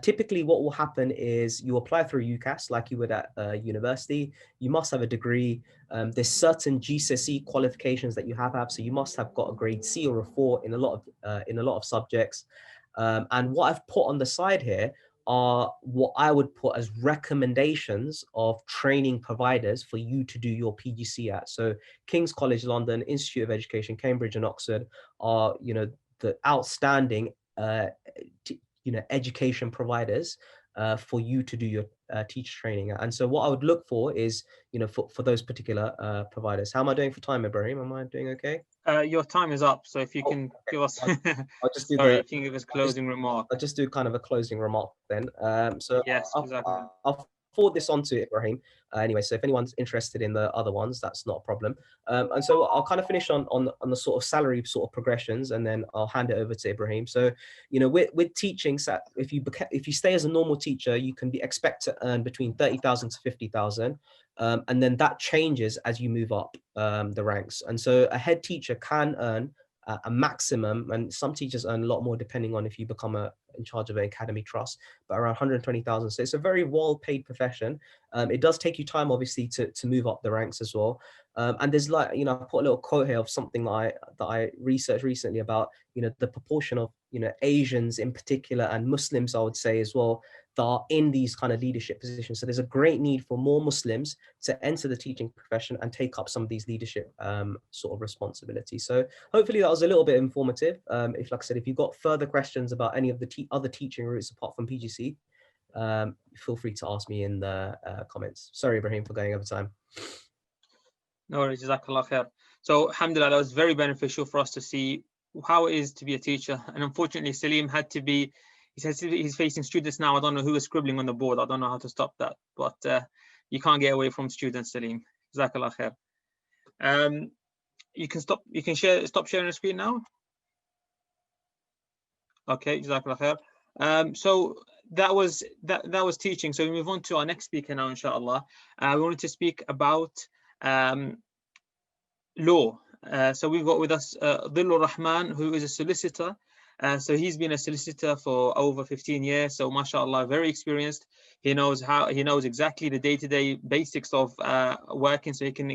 typically what will happen is you apply through UCAS like you would at university. You must have a degree. There's certain GCSE qualifications that you have. So you must have got a grade C or a 4 in a lot of subjects. And what I've put on the side here are what I would put as recommendations of training providers for you to do your PGC at. So King's College London, Institute of Education, Cambridge and Oxford are, you know, the outstanding, you know, education providers for you to do your teacher training. And so what I would look for is, for those particular providers. How am I doing for time, Ibrahim? Am I doing okay? Your time is up, so if you can give us, I'll just do sorry, if you can give us closing remark. I'll just do kind of a closing remark then. So Yes, exactly. I'll forward this on to Ibrahim. Anyway, so if anyone's interested in the other ones, that's not a problem. And so I'll kind of finish on the sort of salary sort of progressions, and then I'll hand it over to Ibrahim. So, with teaching, if you stay as a normal teacher, you can expect to earn between 30,000 to 50,000. And then that changes as you move up the ranks. And so a head teacher can earn a maximum, and some teachers earn a lot more depending on if you become in charge of an academy trust, but around 120,000. So it's a very well-paid profession. It does take you time, obviously, to move up the ranks as well. And there's I put a little quote here of something that I researched recently about, the proportion of, Asians in particular, and Muslims, I would say as well, that are in these kind of leadership positions. So there's a great need for more Muslims to enter the teaching profession and take up some of these leadership sort of responsibilities. So hopefully that was a little bit informative. Like I said, if you've got further questions about any of the other teaching routes apart from PGC, feel free to ask me in the comments. Sorry, Ibrahim, for going over time. No worries, Jazakallah khair. So, alhamdulillah, that was very beneficial for us to see how it is to be a teacher. And unfortunately, Salim had to be, he's facing students now. I don't know who is scribbling on the board. I don't know how to stop that, but you can't get away from students, Salim. Jazakallah khair. You can stop sharing the screen now. Okay, Jazakallah khair. So that was teaching. So we move on to our next speaker now, inshallah. We wanted to speak about law. So we've got with us Dhillur Rahman, who is a solicitor. So he's been a solicitor for over 15 years. So mashallah, very experienced. He knows exactly the day-to-day basics of working, so he can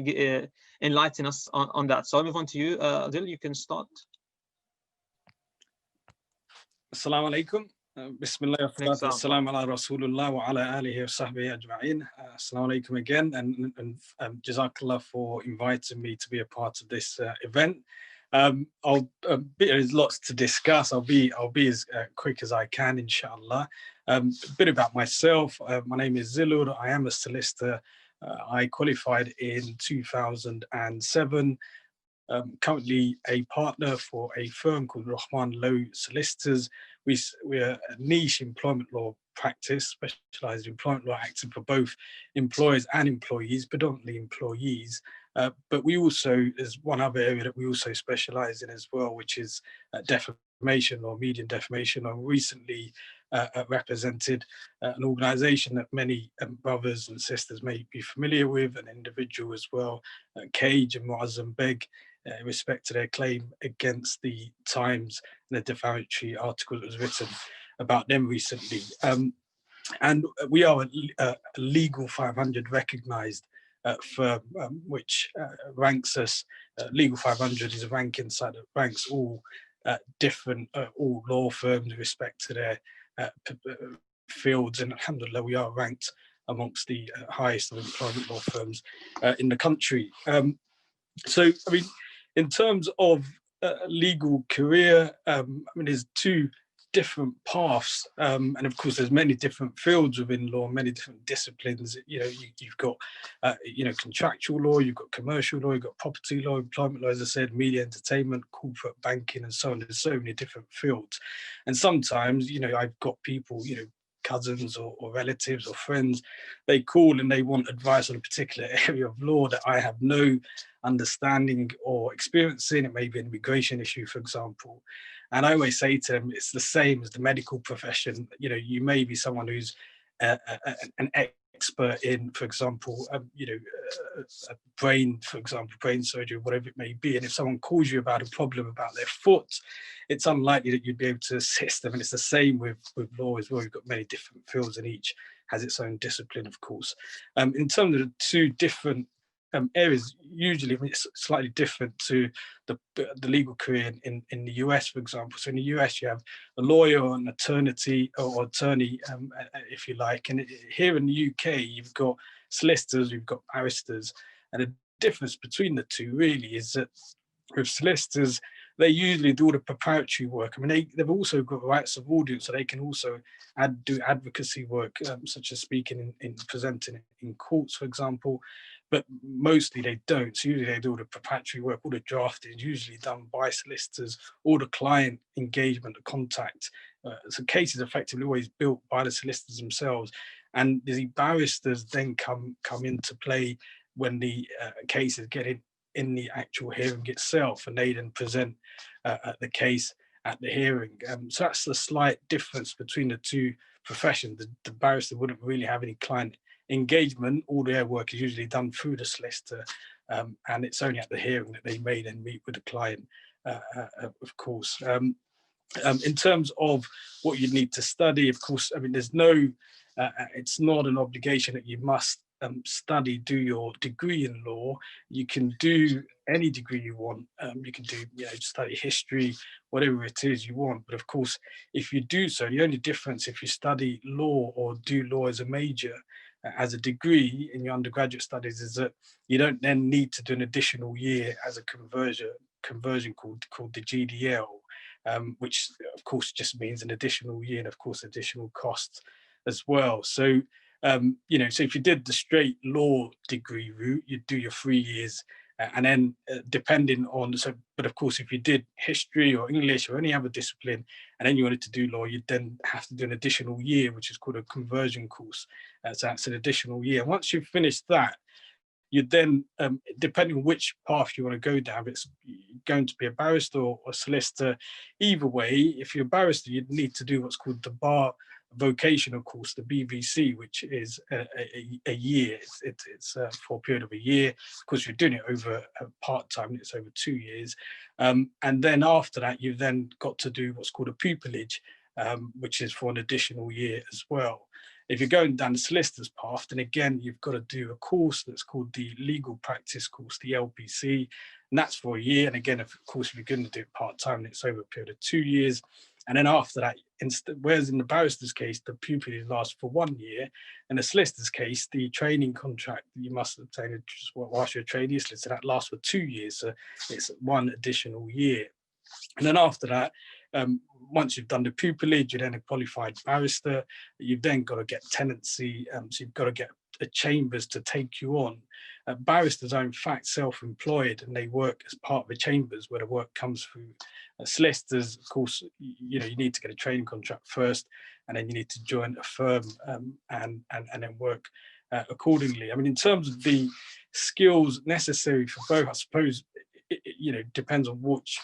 enlighten us on that. So I'll move on to you, Dhil. You can start. Assalamu alaikum. Bismillah wa salatu ala Rasulullah wa ala alihi wa sahbihi ajma'in. Assalamu alaikum again, and Jazakallah for inviting me to be a part of this event. There's lots to discuss. I'll be as quick as I can, inshallah. A bit about myself. My name is Dhillur. I am a solicitor. I qualified in 2007. Currently a partner for a firm called Rahman Law Solicitors. We're a niche employment law practice, specialised in employment law, acting for both employers and employees, predominantly employees. But we also, there's one other area that we also specialise in as well, which is defamation or media defamation. I recently represented an organisation that many brothers and sisters may be familiar with, an individual as well, Cage and Muazzam Beg, in respect to their claim against the Times and the defamatory article that was written about them recently. And we are a Legal 500 recognised firm, which ranks us. Legal 500 is a ranking site that ranks all all law firms with respect to their fields, and alhamdulillah, we are ranked amongst the highest of employment law firms in the country. So, I mean, in terms of legal career, I mean, there's two different paths, and of course there's many different fields within law, many different disciplines. You've got contractual law, you've got commercial law, you've got property law, employment law, as I said, media entertainment, corporate banking, and so on. There's so many different fields, and sometimes I've got people, cousins or relatives or friends, they call and they want advice on a particular area of law that I have no understanding or experience in. It may be an immigration issue, for example. And I always say to them, it's the same as the medical profession. You may be someone who's an expert in, for example, brain surgery, whatever it may be. And if someone calls you about a problem about their foot, it's unlikely that you'd be able to assist them. And it's the same with law as well. You've got many different fields, and each has its own discipline, of course. In terms of the two different areas, usually it's slightly different to the legal career in the US, for example. So in the US, you have a lawyer or an attorney, if you like. And here in the UK, you've got solicitors, you've got barristers. And the difference between the two really is that with solicitors, they usually do all the preparatory work. I mean, they've also got rights of audience, so they can also do advocacy work, such as speaking in presenting in courts, for example. But mostly they don't. So usually they do all the preparatory work, all the drafting is usually done by solicitors, all the client engagement, the contact. So cases effectively always built by the solicitors themselves. And the barristers then come into play when the case is getting in the actual hearing itself, and they then present the case at the hearing. So that's the slight difference between the two professions. The barrister wouldn't really have any client engagement. All their work is usually done through the solicitor, and it's only at the hearing that they may then meet with the client, of course. In terms of what you need to study, of course, I mean, there's no, it's not an obligation that you must do your degree in law. You can do any degree you want. You can do, study history, whatever it is you want. But of course, if you do so, the only difference if you study law or do law as a major, as a degree in your undergraduate studies, is that you don't then need to do an additional year as a conversion called the GDL, which of course just means an additional year and of course additional costs as well. So so if you did the straight law degree route, you'd do your 3 years, and then depending on, but of course if you did history or English or any other discipline and then you wanted to do law, you'd then have to do an additional year, which is called a conversion course. So that's an additional year. And once you've finished that, you then, depending on which path you want to go down, if it's going to be a barrister or a solicitor, either way, if you're a barrister, you'd need to do what's called the bar vocational course, the BVC, which is a year. It's for a period of a year. Of course, you're doing it over part-time, it's over 2 years. And then after that, you've then got to do what's called a pupillage, which is for an additional year as well. If you're going down the solicitor's path, then again, you've got to do a course that's called the legal practice course, the LPC, and that's for a year. And again, of course, if you're going to do it part-time, it's over a period of 2 years. And then after that, whereas in the barrister's case, the pupillage lasts for 1 year. In the solicitor's case, the training contract that you must obtain whilst you're a trainee solicitor, that lasts for 2 years. So it's 1 additional year. And then after that, once you've done the pupillage, you're then a qualified barrister. You've then got to get tenancy, so you've got to get chambers to take you on. Barristers are in fact self-employed, and they work as part of the chambers where the work comes through. Solicitors, of course, you need to get a training contract first, and then you need to join a firm and then work accordingly. I mean, in terms of the skills necessary for both, I suppose it depends on which.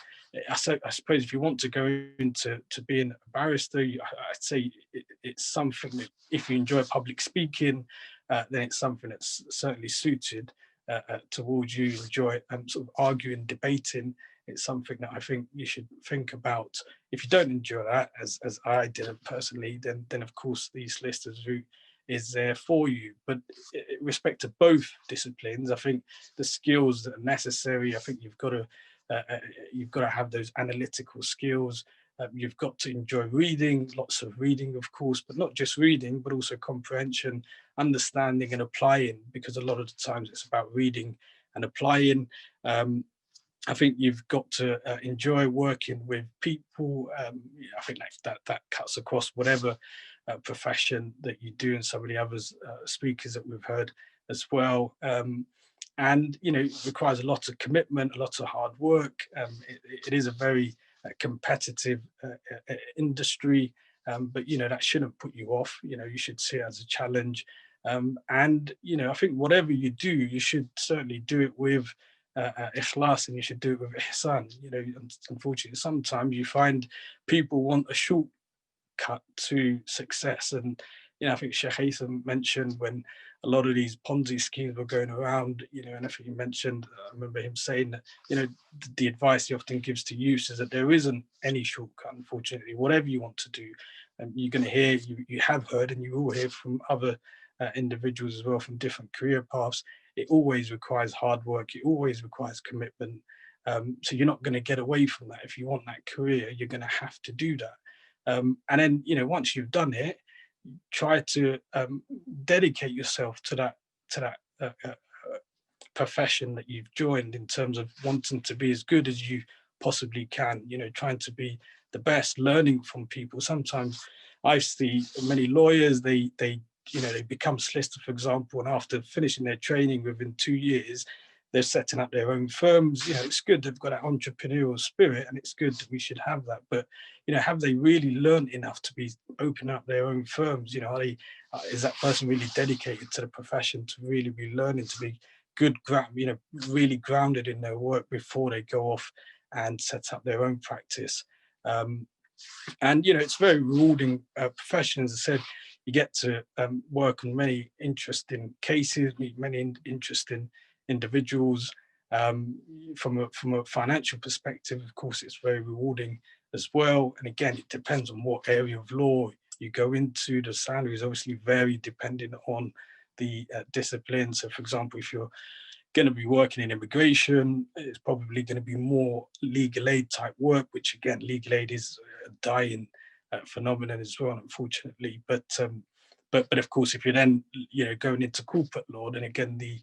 I suppose if you want to go into being a barrister, I'd say it's something that if you enjoy public speaking, then it's something that's certainly suited towards you. Enjoy sort of arguing, debating. It's something that I think you should think about. If you don't enjoy that, as I did personally, then of course the solicitor's route is there for you. But in respect to both disciplines, I think the skills that are necessary, I think you've got to have those analytical skills. You've got to enjoy reading, lots of reading, of course, but not just reading, but also comprehension, understanding and applying, because a lot of the times it's about reading and applying. I think you've got to enjoy working with people. I think that cuts across whatever profession that you do, and some of the others speakers that we've heard as well. And it requires a lot of commitment, a lot of hard work. It is a very competitive industry, but that shouldn't put you off. You should see it as a challenge. And I think whatever you do, you should certainly do it with ikhlas, and you should do it with ihsan. Unfortunately, sometimes you find people want a shortcut to success, and I think Sheikh Ibrahim mentioned when a lot of these Ponzi schemes were going around, and I think he mentioned, I remember him saying that, the advice he often gives to youth is that there isn't any shortcut, unfortunately. Whatever you want to do, you're going to hear, you have heard, and you will hear from other individuals as well from different career paths. It always requires hard work. It always requires commitment. So you're not going to get away from that. If you want that career, you're going to have to do that. And then, once you've done it, try to dedicate yourself to that profession that you've joined, in terms of wanting to be as good as you possibly can, you know, trying to be the best, learning from people. Sometimes I see many lawyers, they you know, they become solicitor, for example, and after finishing their training within 2 years, they're setting up their own firms. You know, it's good they've got that entrepreneurial spirit, and it's good that we should have that. But, you know, have they really learned enough to be open up their own firms? You know, is that person really dedicated to the profession to really be learning, to be good, you know, really grounded in their work before they go off and set up their own practice? And, you know, it's very rewarding profession. As I said, you get to work on many interesting cases, meet many interesting individuals. From a financial perspective, of course, it's very rewarding as well. And again, it depends on what area of law you go into. The salary is obviously very dependent on the discipline. So, for example, if you're going to be working in immigration, it's probably going to be more legal aid type work, which again, legal aid is a dying phenomenon as well, unfortunately. But of course, if you're then, you know, going into corporate law, then again, the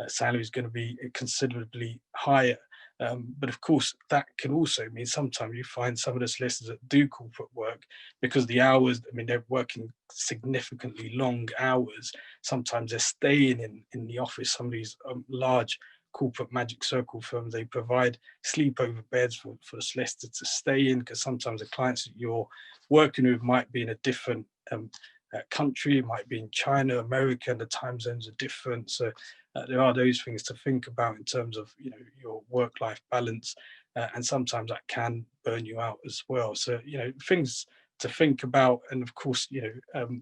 salary is going to be considerably higher. But of course, that can also mean sometimes you find some of the solicitors that do corporate work, because the hours, I mean, they're working significantly long hours. Sometimes they're staying in the office. Some of these large corporate magic circle firms, they provide sleepover beds for the solicitor to stay in, because sometimes the clients that you're working with might be in a different country, might be in China, America, and the time zones are different. So there are those things to think about in terms of, you know, your work-life balance, and sometimes that can burn you out as well. So, you know, things to think about. And of course, you know,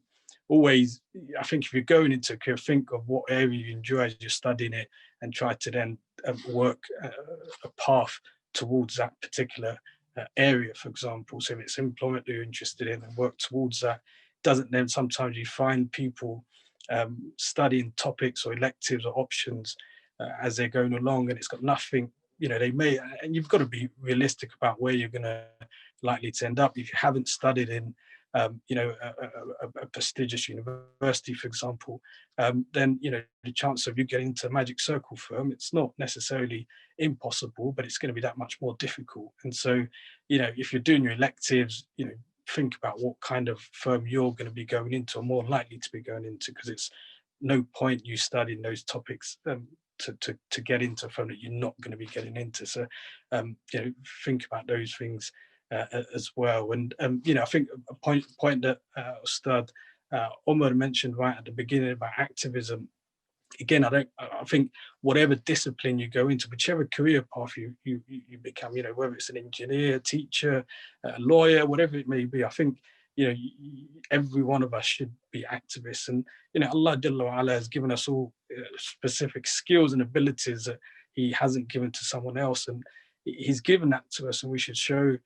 always, I think if you're going into a career, think of what area you enjoy as you're studying it, and try to then work a path towards that particular area, for example. So if it's employment that you're interested in, and work towards that. Doesn't then sometimes you find people studying topics or electives or options as they're going along, and it's got nothing, you know, they may, and you've got to be realistic about where you're going to likely to end up. If you haven't studied in, you know, a prestigious university, for example, then, you know, the chance of you getting into a magic circle firm, it's not necessarily impossible, but it's going to be that much more difficult. And so, you know, if you're doing your electives, you know, think about what kind of firm you're going to be going into, or more likely to be going into, because it's no point you studying those topics to get into a firm that you're not going to be getting into. So, you know, think about those things as well. And, you know, I think a point that Ustad Omar mentioned right at the beginning about activism. Again, I think whatever discipline you go into, whichever career path you become, you know, whether it's an engineer, teacher, a lawyer, whatever it may be, I think, you know, every one of us should be activists. And, you know, Allah Jalla wa Ala has given us all specific skills and abilities that He hasn't given to someone else. And He's given that to us, and we should show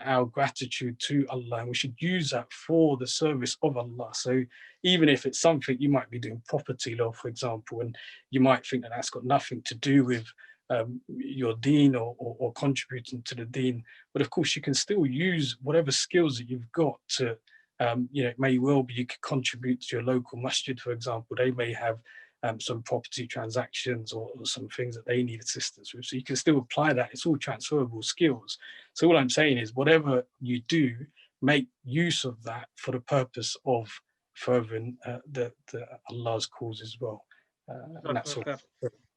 our gratitude to Allah, and we should use that for the service of Allah. So even if it's something you might be doing, property law, for example, and you might think that that's got nothing to do with your deen or contributing to the deen, but of course you can still use whatever skills that you've got to, you know, it may well be you could contribute to your local masjid, for example. They may have some property transactions or some things that they need assistance with. So you can still apply that. It's all transferable skills. So what I'm saying is, whatever you do, make use of that for the purpose of furthering the Allah's cause as well. And that's all.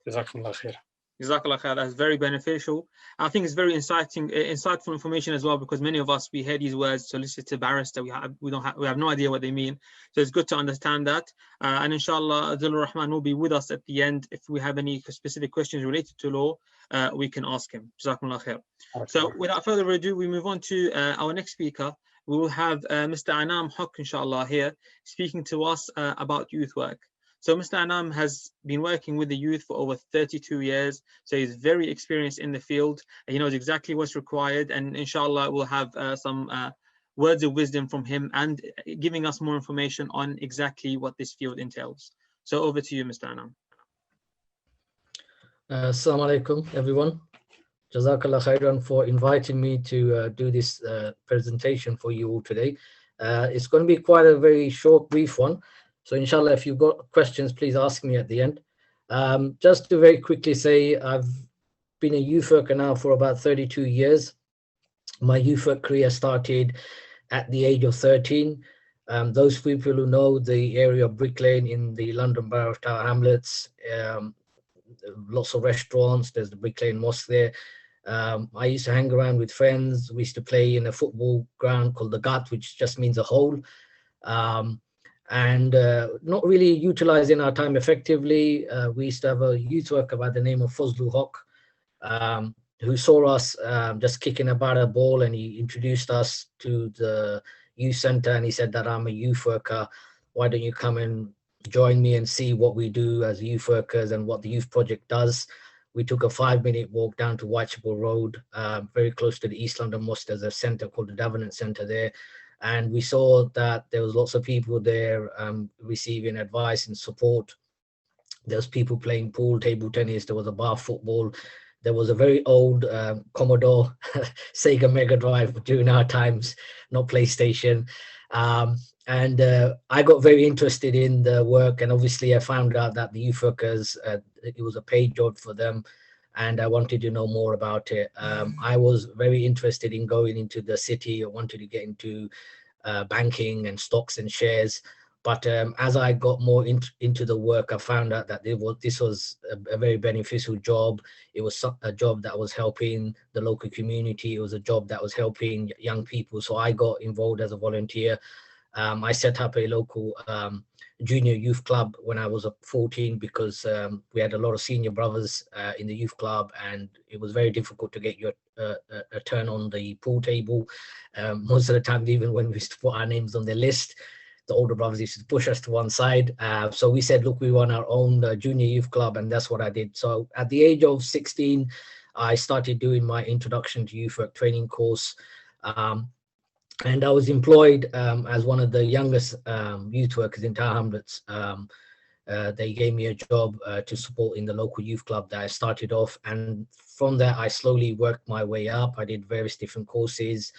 Jazakumullah khair. Jazakallah khair. That's very beneficial. I think it's very insightful information as well, because many of us, we hear these words, solicitor, barrister, we have no idea what they mean. So it's good to understand that. And inshallah, Abdul Rahman will be with us at the end. If we have any specific questions related to law, we can ask him. Jazakumullah khair. So without further ado, we move on to our next speaker. We will have Mr. Anam Haq, inshallah, here speaking to us about youth work. So Mr. Anam has been working with the youth for over 32 years. So he's very experienced in the field. He knows exactly what's required. And inshallah, we'll have some words of wisdom from him, and giving us more information on exactly what this field entails. So over to you, Mr. Anam. Assalamu alaikum, everyone. Jazakallah khairan for inviting me to do this presentation for you all today. It's going to be quite a very short, brief one. So inshallah, if you've got questions, please ask me at the end. Just to very quickly say, I've been a youth worker now for about 32 years. My youth work career started at the age of 13. Those people who know the area of Brick Lane in the London Borough of Tower Hamlets, lots of restaurants, there's the Brick Lane Mosque there. I used to hang around with friends. We used to play in a football ground called the Gat, which just means a hole. And not really utilizing our time effectively. We used to have a youth worker by the name of Fazlu Haq, who saw us just kicking about a ball, and he introduced us to the youth center, and he said that I'm a youth worker. Why don't you come and join me and see what we do as youth workers and what the youth project does? We took a 5-minute walk down to Whitechapel Road, very close to the East London Mosque. There's a center called the Davenant Center there. And we saw that there was lots of people there receiving advice and support. There was people playing pool, table tennis. There was a bar football. There was a very old Commodore Sega Mega Drive during our times, not PlayStation. And I got very interested in the work, and obviously I found out that the youth workers, it was a paid job for them, and I wanted to know more about it. I was very interested in going into the city. I wanted to get into banking and stocks and shares. But as I got more into the work, I found out that this was a very beneficial job. It was a job that was helping the local community. It was a job that was helping young people. So I got involved as a volunteer. I set up a local junior youth club when I was 14, because we had a lot of senior brothers in the youth club, and it was very difficult to get a turn on the pool table. Most of the time, even when we used to put our names on the list, the older brothers used to push us to one side. So we said, look, we want our own junior youth club, and that's what I did. So at the age of 16, I started doing my introduction to youth work training course. And I was employed as one of the youngest youth workers in Tower Hamlets. They gave me a job to support in the local youth club that I started off. And from there, I slowly worked my way up. I did various different courses.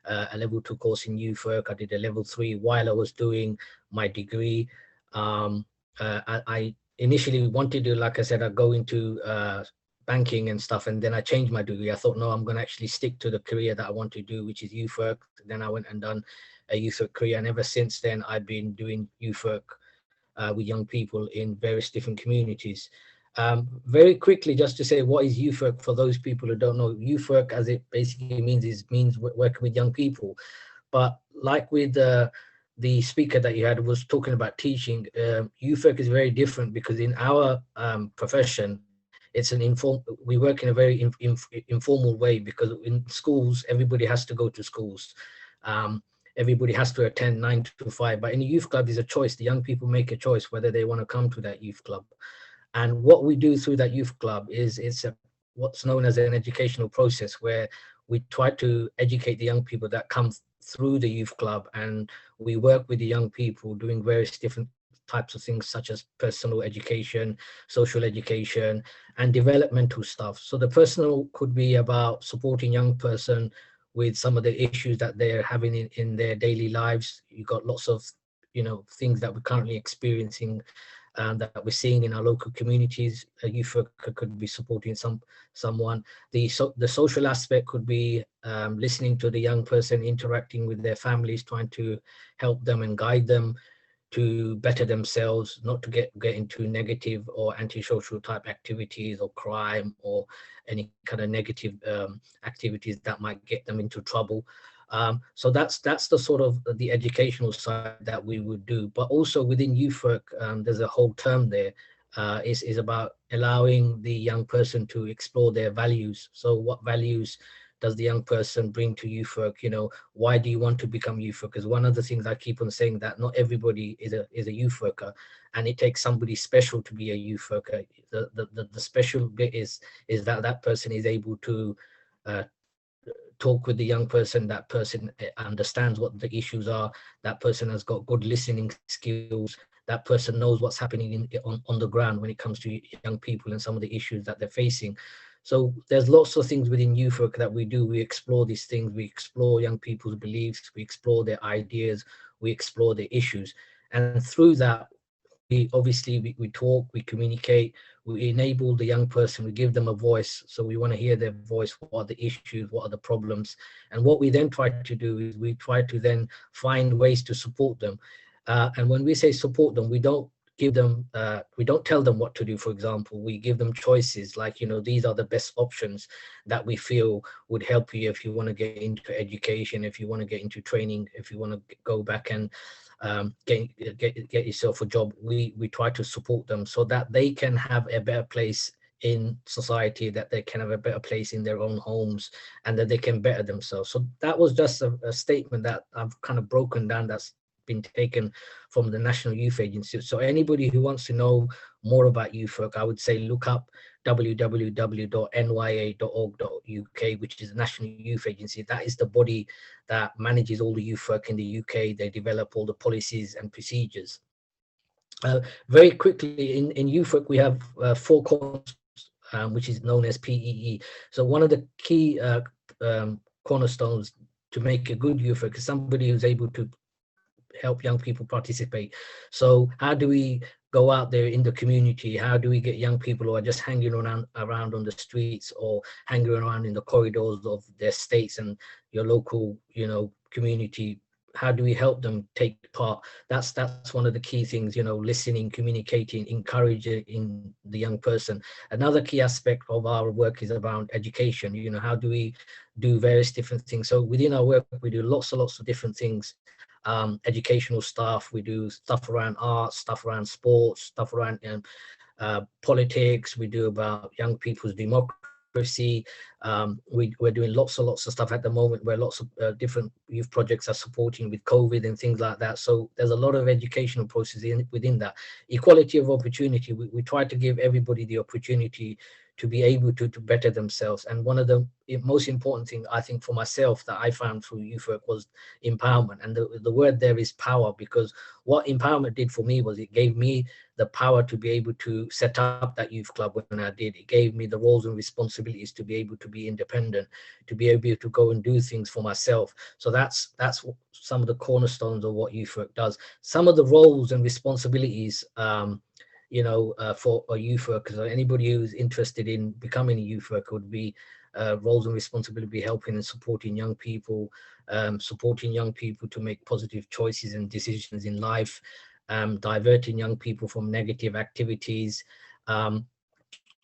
A level 2 course in youth work. I did a level 3 while I was doing my degree. I initially wanted to, like I said, I go into banking and stuff, and then I changed my degree. I thought, no, I'm going to actually stick to the career that I want to do, which is youth work. Then I went and done a youth work career, and ever since then, I've been doing youth work with young people in various different communities. Very quickly, just to say, what is youth work for those people who don't know? Youth work, as it basically means working with young people. But like with the speaker that you had was talking about teaching, youth work is very different, because in our profession, it's we work in a very informal way, because in schools, everybody has to go to schools. Everybody has to attend 9 to 5. But in a youth club, there's a choice. The young people make a choice whether they want to come to that youth club. And what we do through that youth club is what's known as an educational process, where we try to educate the young people that come through the youth club, and we work with the young people doing various different types of things, such as personal education, social education, and developmental stuff. So the personal could be about supporting young person with some of the issues that they're having in their daily lives. You've got lots of things that we're currently experiencing, that we're seeing in our local communities. A youth worker could be supporting someone. The social aspect could be listening to the young person, interacting with their families, trying to help them and guide them to better themselves, not to get into negative or antisocial type activities or crime or any kind of negative activities that might get them into trouble. So that's the sort of the educational side that we would do. But also within youth work, there's a whole term there, is about allowing the young person to explore their values. So what values does the young person bring to youth work? Why do you want to become youth worker? Because one of the things I keep on saying, that not everybody is a youth worker, and it takes somebody special to be a youth worker. The special bit is that person is able to talk with the young person. That person understands what the issues are. That person has got good listening skills. That person knows what's happening on the ground when it comes to young people and some of the issues that they're facing. So there's lots of things within youth work that we do. We explore these things. We explore young people's beliefs. We explore their ideas. We explore their issues. And through that, obviously we talk, we communicate, we enable the young person, we give them a voice. So we want to hear their voice. What are the issues? What are the problems? And what we then try to do is we try to then find ways to support them. And when we say support them, we don't give them, we don't tell them what to do. For example, we give them choices like, you know, these are the best options that we feel would help you if you want to get into education, if you want to get into training, if you want to go back and get yourself a job. We try to support them so that they can have a better place in society, that they can have a better place in their own homes, and that they can better themselves. So that was just a statement that I've kind of broken down, that's been taken from the National Youth Agency. So anybody who wants to know more about youth work, I would say look up www.nya.org.uk, which is the National Youth Agency. That is the body that manages all the youth work in the UK. They develop all the policies and procedures. Very quickly, in youth work, we have 4 corners, which is known as PEE. So one of the key cornerstones to make a good youth work is somebody who's able to help young people participate. So how do we go out there in the community? How do we get young people who are just hanging around on the streets or hanging around in the corridors of their states and your local, you know, community? How do we help them take part? That's one of the key things, you know, listening, communicating, encouraging the young person. Another key aspect of our work is around education. You know, how do we do various different things? So within our work, we do lots of different things. Educational stuff, we do stuff around art, stuff around sports, stuff around politics, we do about young people's democracy. We're doing lots of stuff at the moment where lots of different youth projects are supporting with COVID and things like that. So there's a lot of educational processes within that. Equality of opportunity, we try to give everybody the opportunity to be able to better themselves. And one of the most important thing, I think, for myself that I found through youth work was empowerment. And the word there is power, because what empowerment did for me was it gave me the power to be able to set up that youth club when I did. It gave me the roles and responsibilities to be able to be independent, to be able to go and do things for myself. So that's some of the cornerstones of what youth work does. Some of the roles and responsibilities, you know, for a youth worker, so anybody who's interested in becoming a youth worker would be roles and responsibility, be helping and supporting young people to make positive choices and decisions in life, diverting young people from negative activities,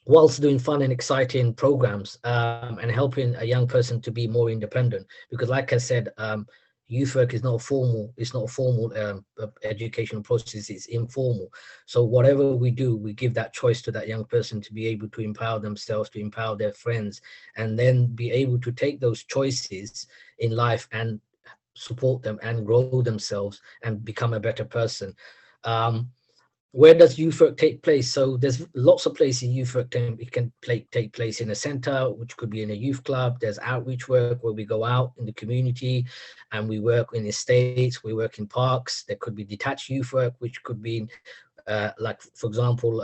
whilst doing fun and exciting programs, and helping a young person to be more independent. Because like I said, youth work is not a formal, educational process, it's informal. So whatever we do, we give that choice to that young person to be able to empower themselves, to empower their friends, and then be able to take those choices in life and support them and grow themselves and become a better person. Where does youth work take place? So there's lots of places youth work can take place in a center, which could be in a youth club. There's outreach work where we go out in the community and we work in estates, we work in parks. There could be detached youth work, which could be like, for example,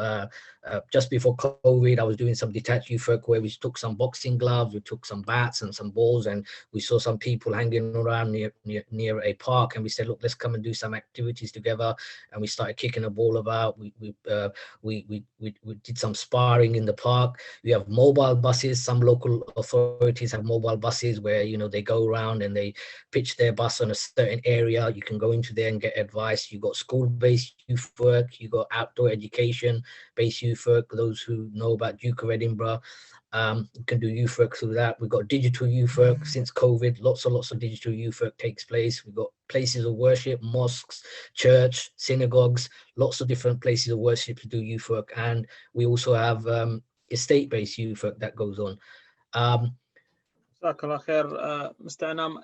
just before COVID, I was doing some detached youth work where we took some boxing gloves, we took some bats and some balls, and we saw some people hanging around near a park, and we said, look, let's come and do some activities together. And we started kicking a ball about. We did some sparring in the park. We have mobile buses. Some local authorities have mobile buses where, you know, they go around and they pitch their bus on a certain area. You can go into there and get advice. You got school-based youth work. You got outdoor education-based youth work. For those who know about Duke of Edinburgh, you can do youth work through that. We've got digital youth work. Since COVID, lots of digital youth work takes place. We've got places of worship, mosques, church, synagogues, lots of different places of worship to do youth work. And we also have estate-based youth work that goes on. Jazakallah khair, Mr. Anam.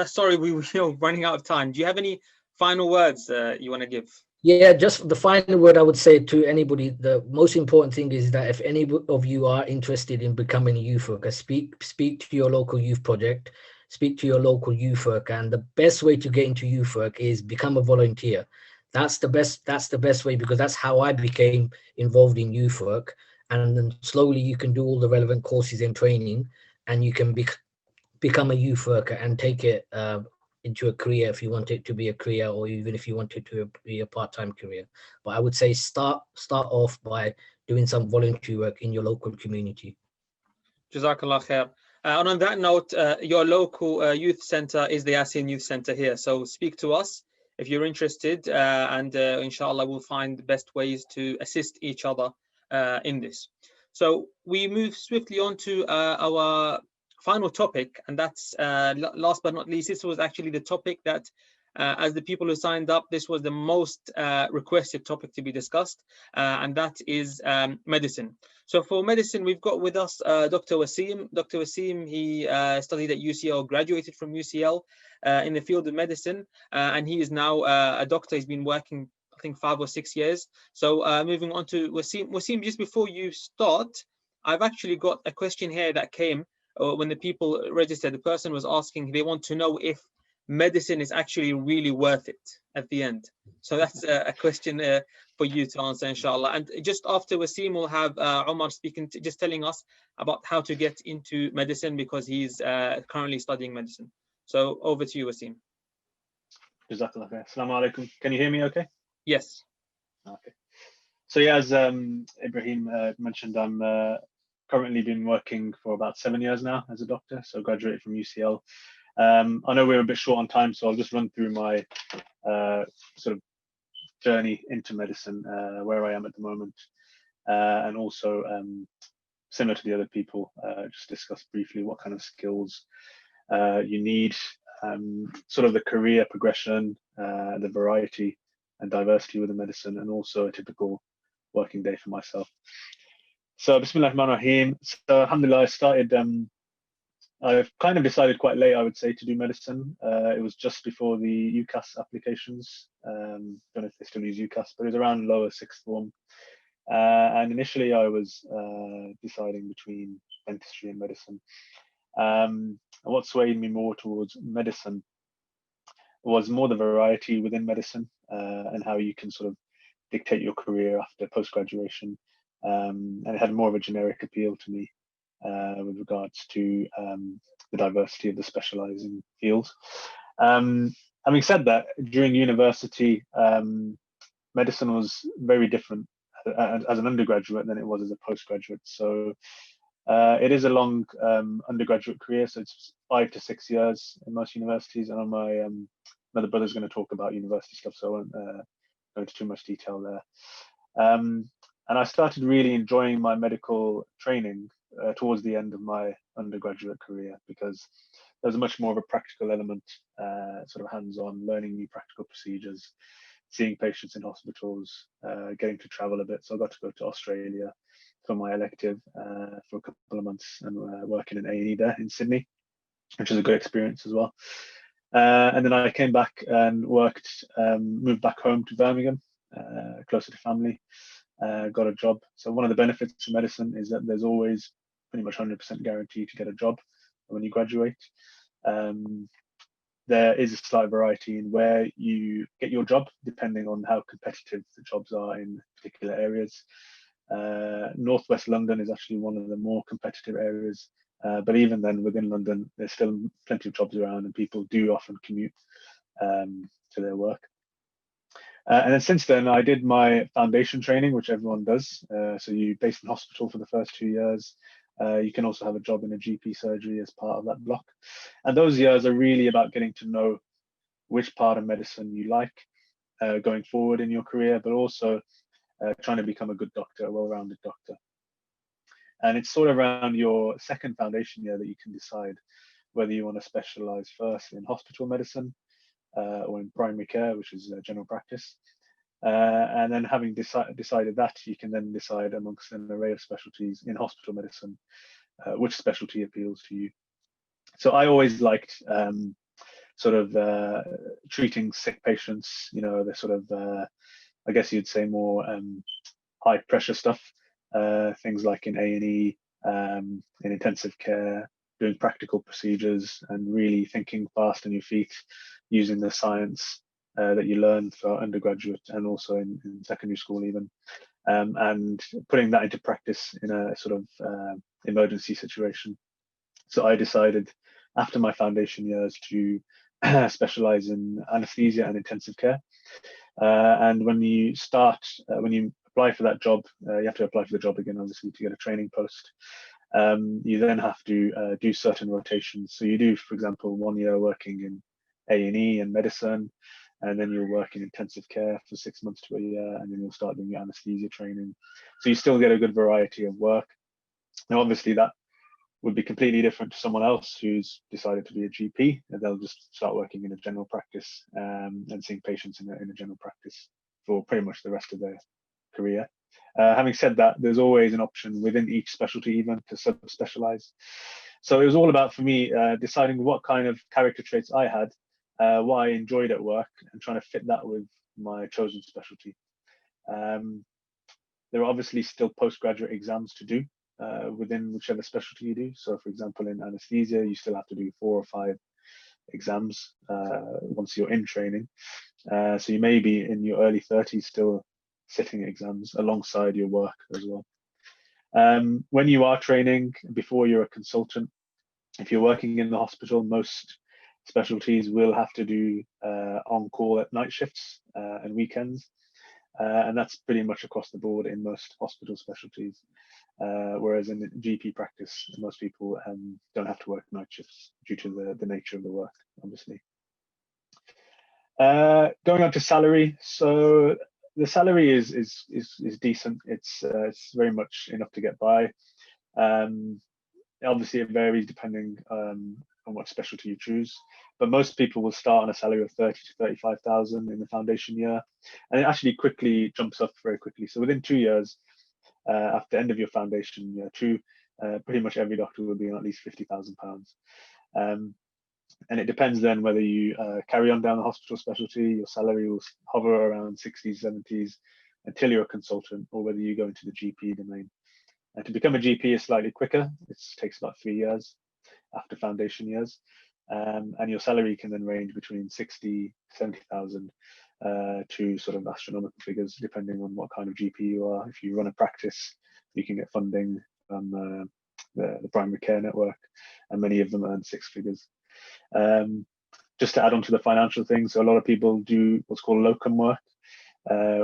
Sorry, we were running out of time. Do you have any final words you want to give? Yeah, just the final word I would say to anybody, the most important thing is that if any of you are interested in becoming a youth worker, speak to your local youth project, speak to your local youth worker, and the best way to get into youth work is become a volunteer. That's the best way, because that's how I became involved in youth work. And then slowly you can do all the relevant courses and training, and you can become a youth worker and take it into a career if you want it to be a career, or even if you want it to be a part-time career. But I would say start off by doing some voluntary work in your local community. Jazakallah khair. And on that note, your local youth center is the Yaseen Youth Center here. So speak to us if you're interested, and inshallah we'll find the best ways to assist each other in this. So we move swiftly on to our final topic, and that's last but not least, this was actually the topic that as the people who signed up, this was the most requested topic to be discussed, and that is medicine. So for medicine, we've got with us Dr. Waseem. Dr. Waseem, he studied at UCL, graduated from UCL in the field of medicine, and he is now a doctor. He's been working, I think, 5 or 6 years. So moving on to Waseem. Waseem, just before you start, I've actually got a question here that came when the people registered. The person was asking, they want to know if medicine is actually really worth it at the end. So that's a question for you to answer, inshallah. And just after Waseem, we'll have Omar speaking, just telling us about how to get into medicine, because he's currently studying medicine. So over to you, Waseem. Jazakallah khair. Assalamu alaikum. Can you hear me okay? Yes. Okay. So yeah, as Ibrahim mentioned, I'm currently been working for about 7 years now as a doctor, so graduated from UCL. I know we're a bit short on time, so I'll just run through my sort of journey into medicine, where I am at the moment, and also similar to the other people, just discuss briefly what kind of skills you need, sort of the career progression, the variety and diversity within medicine, and also a typical working day for myself. So Bismillahir Rahmanir Rahim. So alhamdulillah, I started, I've kind of decided quite late, I would say, to do medicine. It was just before the UCAS applications. Don't know if they still use UCAS, but it was around lower sixth form. And initially I was deciding between dentistry and medicine. And what swayed me more towards medicine was more the variety within medicine, and how you can sort of dictate your career after post-graduation. And it had more of a generic appeal to me with regards to the diversity of the specializing fields. Having said that, during university, medicine was very different as an undergraduate than it was as a postgraduate. So it is a long undergraduate career, so it's 5 to 6 years in most universities. And my other brother's going to talk about university stuff, so I won't go into too much detail there. And I started really enjoying my medical training towards the end of my undergraduate career, because there's much more of a practical element, sort of hands-on, learning new practical procedures, seeing patients in hospitals, getting to travel a bit. So I got to go to Australia for my elective for a couple of months, and working in A&E there in Sydney, which was a good experience as well. And then I came back and worked, moved back home to Birmingham, closer to family, got a job. So one of the benefits of medicine is that there's always pretty much 100% guaranteed to get a job when you graduate. There is a slight variety in where you get your job, depending on how competitive the jobs are in particular areas. Northwest London is actually one of the more competitive areas, but even then, within London, there's still plenty of jobs around, and people do often commute to their work. And then since then, I did my foundation training, which everyone does. So you're based in hospital for the first 2 years. You can also have a job in a GP surgery as part of that block. And those years are really about getting to know which part of medicine you like going forward in your career, but also trying to become a good doctor, a well-rounded doctor. And it's sort of around your second foundation year that you can decide whether you want to specialize first in hospital medicine or in primary care, which is general practice. And then having decided that, you can then decide amongst an array of specialties in hospital medicine, which specialty appeals to you. So I always liked sort of treating sick patients, you know, the sort of, I guess you'd say more high pressure stuff, things like in A&E, in intensive care, doing practical procedures and really thinking fast on your feet, using the science that you learn for undergraduate and also in secondary school even, and putting that into practice in a sort of emergency situation. So I decided after my foundation years to specialize in anesthesia and intensive care. And when you when you apply for that job, you have to apply for the job again, obviously, to get a training post. You then have to do certain rotations. So you do, for example, 1 year working in A&E and medicine, and then you'll work in intensive care for 6 months to a year, and then you'll start doing your anesthesia training. So you still get a good variety of work. Now, obviously, that would be completely different to someone else who's decided to be a GP, and they'll just start working in a general practice and seeing patients in a general practice for pretty much the rest of their career. Having said that, there's always an option within each specialty even to sub-specialize. So it was all about, for me, deciding what kind of character traits I had, what I enjoyed at work, and trying to fit that with my chosen specialty. There are obviously still postgraduate exams to do within whichever specialty you do. So for example, in anesthesia, you still have to do 4 or 5 exams once you're in training. So you may be in your early 30s still sitting exams alongside your work as well. When you are training, before you're a consultant, if you're working in the hospital, most specialties will have to do on-call at night shifts and weekends. And that's pretty much across the board in most hospital specialties. Whereas in GP practice, most people don't have to work night shifts due to the nature of the work, obviously. Going on to salary, so the salary is decent. It's very much enough to get by. Obviously, it varies depending on what specialty you choose, but most people will start on a salary of 30 to 35,000 in the foundation year, and it actually quickly jumps up very quickly. So within 2 years, after the end of your foundation year 2, pretty much every doctor will be on at least £50,000. And it depends then whether you carry on down the hospital specialty, your salary will hover around 60s, 70s until you're a consultant, or whether you go into the GP domain. And to become a GP is slightly quicker. It takes about 3 years after foundation years. And your salary can then range between 60, 70,000 to sort of astronomical figures, depending on what kind of GP you are. If you run a practice, you can get funding from the primary care network, and many of them earn 6 figures. Just to add on to the financial thing, so a lot of people do what's called locum work,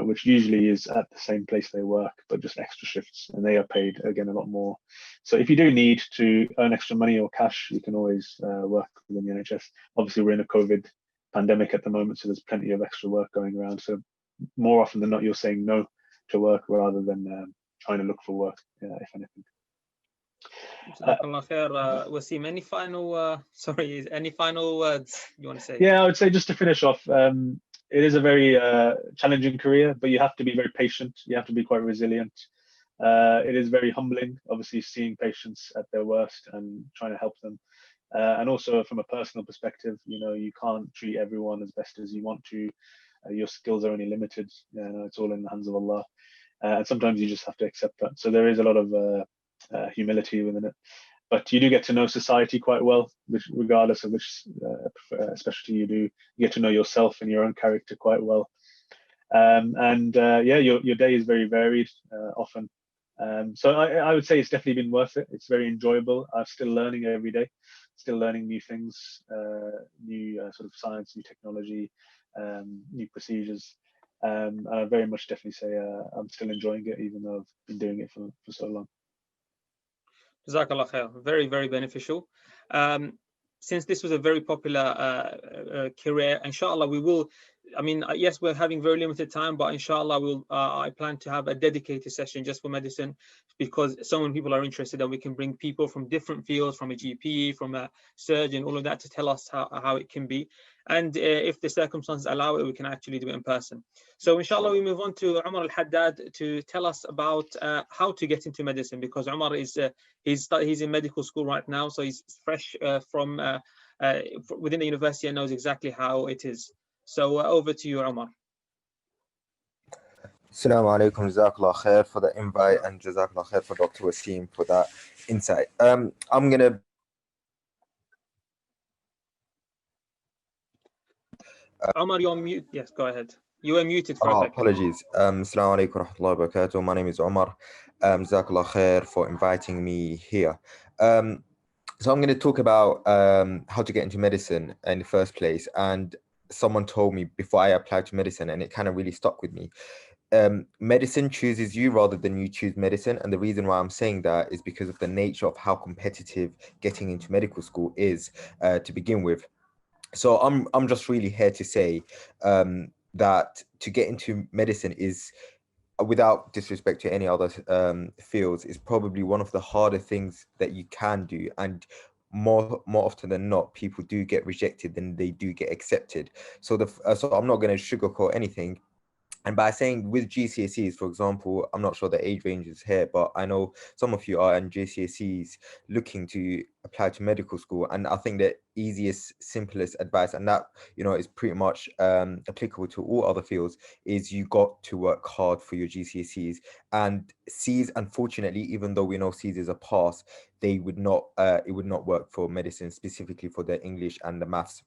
which usually is at the same place they work, but just extra shifts, and they are paid again a lot more. So if you do need to earn extra money or cash, you can always work within the NHS. Obviously, we're in a COVID pandemic at the moment, so there's plenty of extra work going around. So more often than not, you're saying no to work rather than trying to look for work, if anything. Wasim, any final any final words you want to say? Yeah, I would say, just to finish off, it is a very challenging career, but you have to be very patient. You have to be quite resilient. It is very humbling, obviously, seeing patients at their worst and trying to help them. And also from a personal perspective, you can't treat everyone as best as you want to. Your skills are only limited. It's all in the hands of Allah. And sometimes you just have to accept that. So there is a lot of humility within it. But you do get to know society quite well, regardless of which specialty you do. You get to know yourself and your own character quite well. Yeah, your day is very varied often. So I would say it's definitely been worth it. It's very enjoyable. I'm still learning every day, still learning new things, new sort of science, new technology, new procedures. I very much definitely say I'm still enjoying it, even though I've been doing it for so long. Jazakallah khair. Very, very beneficial. Since this was a very popular career, inshallah we will, yes, we're having very limited time, but inshallah I plan to have a dedicated session just for medicine, because so many people are interested, and we can bring people from different fields, from a GP, from a surgeon, all of that, to tell us how it can be. And if the circumstances allow it, we can actually do it in person. So inshallah we move on to Umar Al-Haddad to tell us about how to get into medicine, because Umar is he's in medical school right now, so he's fresh from within the university and knows exactly how it is. So over to you, Umar. Assalamu alaikum, Jazakallah khair for the invite, and Jazakallah khair for Dr. Wasim for that insight. I'm gonna Umar, you're on mute. Yes, go ahead. You were muted for a second. Apologies. Assalamu alaikum wa rahmatullahi wa barakatuh. My name is Umar. Jazakallah khair for inviting me here. So I'm going to talk about how to get into medicine in the first place. And someone told me before I applied to medicine, and it kind of really stuck with me. Medicine chooses you rather than you choose medicine. And the reason why I'm saying that is because of the nature of how competitive getting into medical school is to begin with. So I'm just really here to say that to get into medicine is, without disrespect to any other fields, is probably one of the harder things that you can do. And more often than not, people do get rejected than they do get accepted. So so I'm not going to sugarcoat anything. And by saying with GCSEs, for example, I'm not sure the age range is here, but I know some of you are in GCSEs looking to apply to medical school. And I think the easiest, simplest advice, and that, you know, is pretty much applicable to all other fields, is you got to work hard for your GCSEs. And C's, unfortunately, even though we know C's is a pass, they would not, it would not work for medicine, specifically for the English and the maths.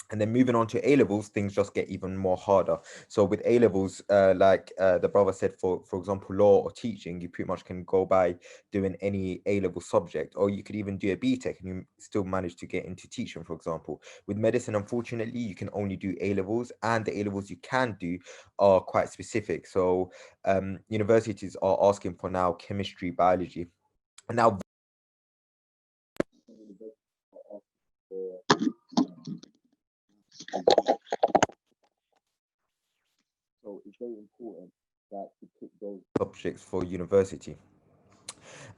And then moving on to A-levels, things just get even more harder. So with A-levels, like the brother said, for example, law or teaching, you pretty much can go by doing any A-level subject, or you could even do a BTEC and you still manage to get into teaching, for example. With medicine, unfortunately, you can only do A-levels, and the A-levels you can do are quite specific. So universities are asking for now chemistry, biology, and now so it's very important that you pick those subjects for university.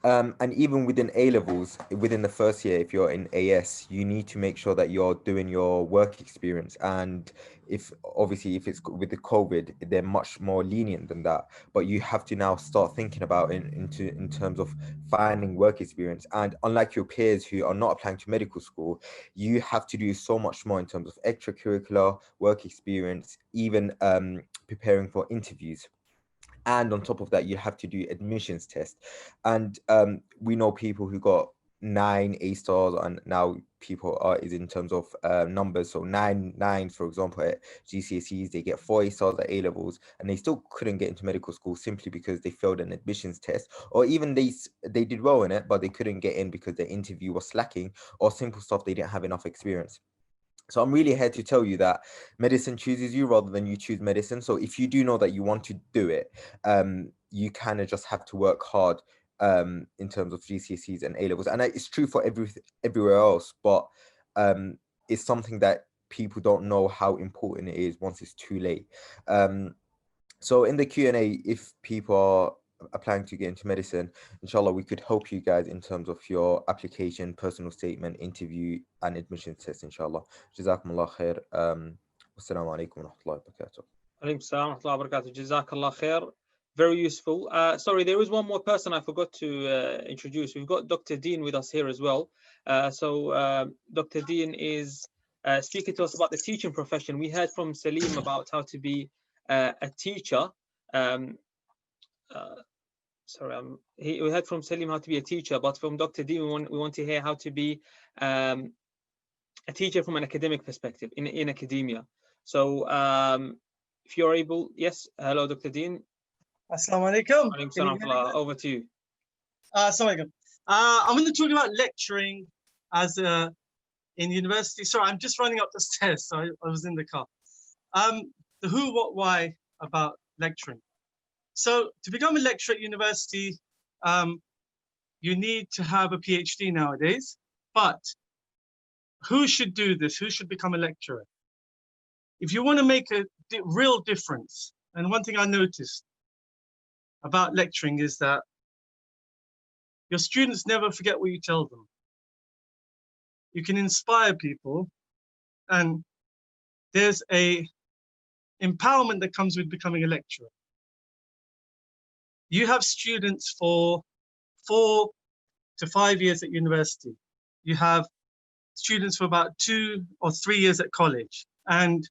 And even within A-levels, within the first year, if you're in AS, you need to make sure that you're doing your work experience. And if it's with the COVID, they're much more lenient than that. But you have to now start thinking about in terms of finding work experience. And unlike your peers who are not applying to medical school, you have to do so much more in terms of extracurricular work experience, even preparing for interviews. And on top of that, you have to do admissions test. And we know people who got 9 A stars, and now people are is in terms of numbers. So 9 for example, at GCSEs, they get 4 A stars at A levels, and they still couldn't get into medical school simply because they failed an admissions test, or even they did well in it, but they couldn't get in because their interview was slacking, or simple stuff, they didn't have enough experience. So I'm really here to tell you that medicine chooses you rather than you choose medicine. So if you do know that you want to do it, you kind of just have to work hard in terms of GCSEs and A-levels. And it's true for everywhere else, but it's something that people don't know how important it is once it's too late. So in the Q&A, if people are applying to get into medicine, inshallah, we could help you guys in terms of your application, personal statement, interview, and admission test, inshallah. Jazakumullah khair. Wassalamu alaikum wa rahmatullahi wa barakatuh. Alaikum salam wa rahmatullahi wa barakatuh. Jazakallah khair. Very useful. Sorry, there is one more person I forgot to introduce. We've got Dr. Dean with us here as well. Dr. Dean is speaking to us about the teaching profession. We heard from Salim about how to be a teacher. We heard from Salim how to be a teacher, but from Dr. Dean, we want to hear how to be a teacher from an academic perspective in academia. So if you're able, yes. Hello, Dr. Dean. Assalamu alaikum. Alaikum salam. Over to you. Assalamu alaikum. I'm going to talk about lecturing in university. Sorry, I'm just running up the stairs, so I was in the car. The who, what, why about lecturing. So to become a lecturer at university, you need to have a PhD nowadays. But who should do this? Who should become a lecturer? If you want to make a real difference, and one thing I noticed about lecturing is that your students never forget what you tell them. You can inspire people, and there's a empowerment that comes with becoming a lecturer. You have students for 4 to 5 years at university. You have students for about 2 or 3 years at college. And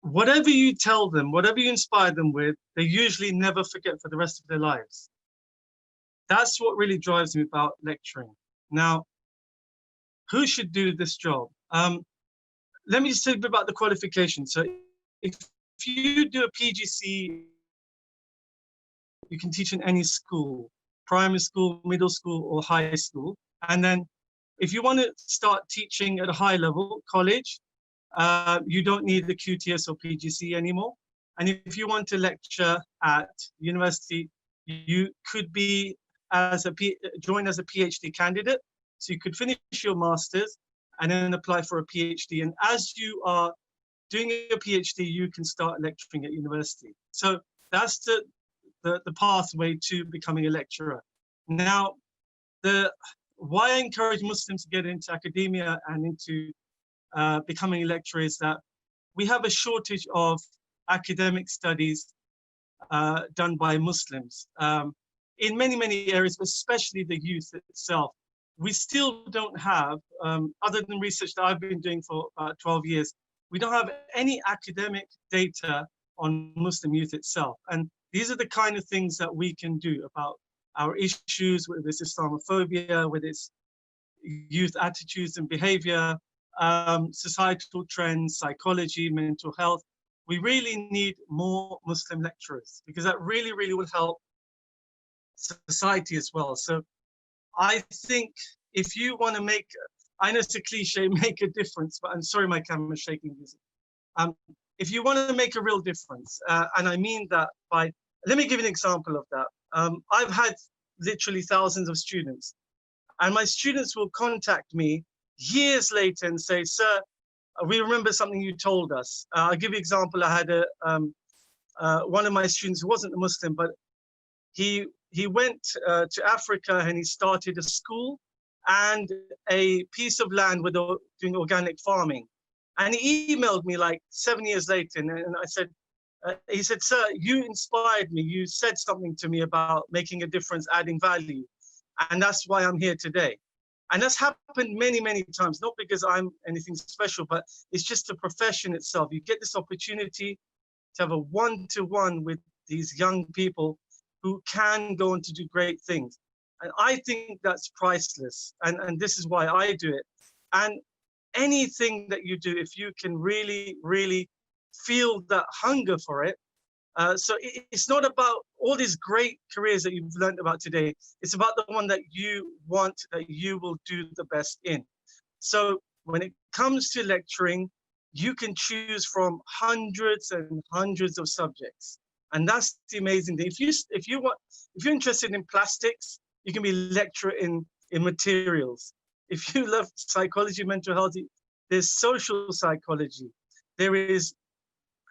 whatever you tell them, whatever you inspire them with, they usually never forget for the rest of their lives. That's what really drives me about lecturing. Now, who should do this job? Let me just tell you a bit about the qualifications. So if you do a PGC, you can teach in any school, primary school, middle school, or high school. And then if you want to start teaching at a high level, college, you don't need the QTS or PGC anymore. And if you want to lecture at university, you could be join as a PhD candidate. So you could finish your master's and then apply for a PhD. And as you are doing a PhD, you can start lecturing at university. So that's the pathway to becoming a lecturer. Now, why I encourage Muslims to get into academia and into becoming a lecturer is that we have a shortage of academic studies done by Muslims in many, many areas, especially the youth itself. We still don't have, other than research that I've been doing for about 12 years, we don't have any academic data on Muslim youth itself. And these are the kind of things that we can do about our issues, whether it's Islamophobia, whether it's youth attitudes and behavior, societal trends, psychology, mental health. We really need more Muslim lecturers because that really, really will help society as well. So I think if you want to make, I know it's a cliche, make a difference, but I'm sorry my camera's shaking. If you want to make a real difference, and I mean that by, let me give you an example of that. I've had literally thousands of students, and my students will contact me years later and say, sir, we remember something you told us. I'll give you an example. I had one of my students who wasn't a Muslim, but he went to Africa and he started a school and a piece of land with doing organic farming. And he emailed me like 7 years later, and I said, he said, sir, you inspired me. You said something to me about making a difference, adding value. And that's why I'm here today. And that's happened many, many times, not because I'm anything special, but it's just the profession itself. You get this opportunity to have a one-to-one with these young people who can go on to do great things. And I think that's priceless. And this is why I do it. And anything that you do, if you can really, really feel that hunger for it. So it's not about all these great careers that you've learned about today. It's about the one that you want, that you will do the best in. So when it comes to lecturing, you can choose from hundreds and hundreds of subjects. And that's the amazing thing. If you're interested in plastics, you can be a lecturer in materials. If you love psychology, mental health, there's social psychology. There is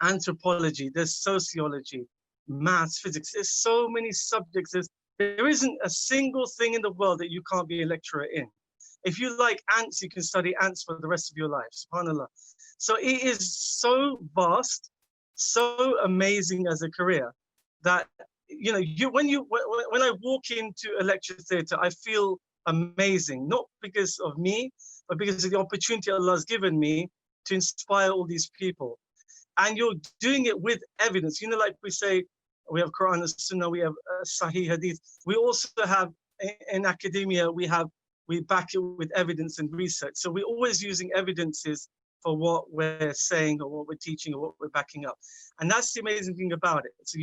anthropology, there's sociology, maths, physics. There's so many subjects. There isn't a single thing in the world that you can't be a lecturer in. If you like ants, you can study ants for the rest of your life, subhanAllah. So it is so vast, so amazing as a career that, you know, when I walk into a lecture theatre, I feel amazing, not because of me, but because of the opportunity Allah has given me to inspire all these people. And you're doing it with evidence. You know, like we say, we have Quran and Sunnah, we have Sahih Hadith. We also have, in academia, we back it with evidence and research. So we're always using evidences for what we're saying or what we're teaching or what we're backing up. And that's the amazing thing about it. So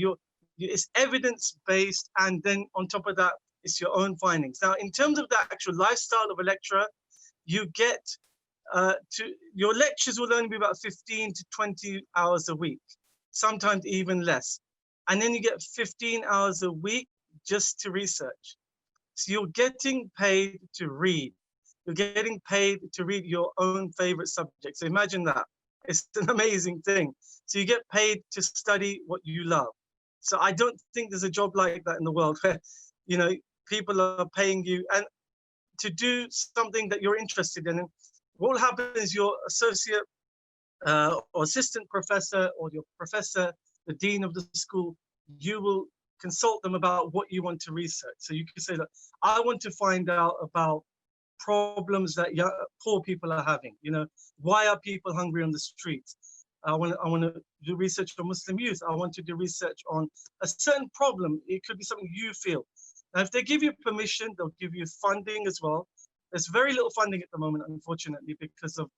it's evidence-based, and then on top of that, it's your own findings. Now, in terms of the actual lifestyle of a lecturer, you get your lectures will only be about 15 to 20 hours a week, sometimes even less. And then you get 15 hours a week just to research. So you're getting paid to read. You're getting paid to read your own favorite subject. So imagine that. It's an amazing thing. So you get paid to study what you love. So I don't think there's a job like that in the world where, you know, people are paying you and to do something that you're interested in. And what will happen is your associate or assistant professor or your professor, the dean of the school, you will consult them about what you want to research. So you can say that I want to find out about problems that poor people are having. You know, why are people hungry on the streets? I want to do research on Muslim youth. I want to do research on a certain problem. It could be something you feel. Now, if they give you permission, they'll give you funding as well. There's very little funding at the moment, unfortunately, because of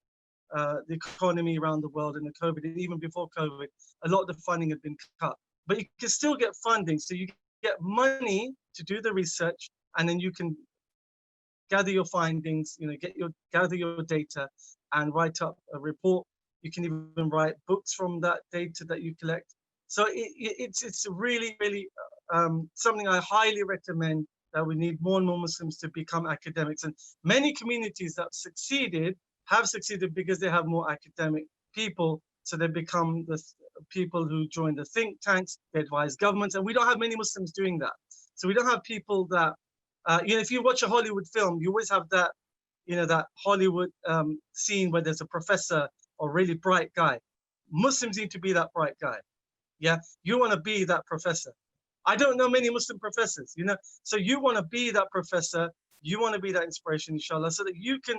the economy around the world and the COVID. And even before COVID, a lot of the funding had been cut. But you can still get funding. So you get money to do the research, and then you can gather your findings, gather your data and write up a report. You can even write books from that data that you collect. So it's really, really something I highly recommend, that we need more and more Muslims to become academics. And many communities that have succeeded because they have more academic people. So they become the people who join the think tanks, they advise governments, and we don't have many Muslims doing that. So we don't have people that, if you watch a Hollywood film, you always have that, that Hollywood scene where there's a professor or really bright guy. Muslims need to be that bright guy. Yeah, you want to be that professor. I don't know many Muslim professors, so you want to be that professor, you want to be that inspiration, inshallah, so that you can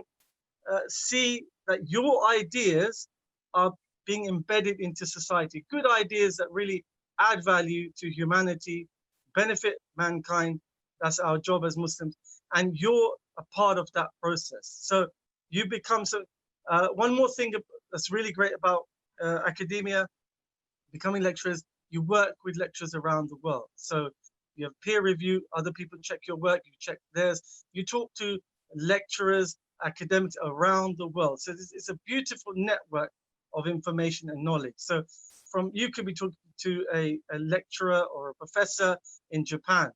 see that your ideas are being embedded into society. Good ideas that really add value to humanity, benefit mankind. That's our job as Muslims. And you're a part of that process. So you become, one more thing that's really great about academia, becoming lecturers, you work with lecturers around the world. So you have peer review, other people check your work, you check theirs. You talk to lecturers, academics around the world. So it's a beautiful network of information and knowledge. So you could be talking to a lecturer or a professor in Japan.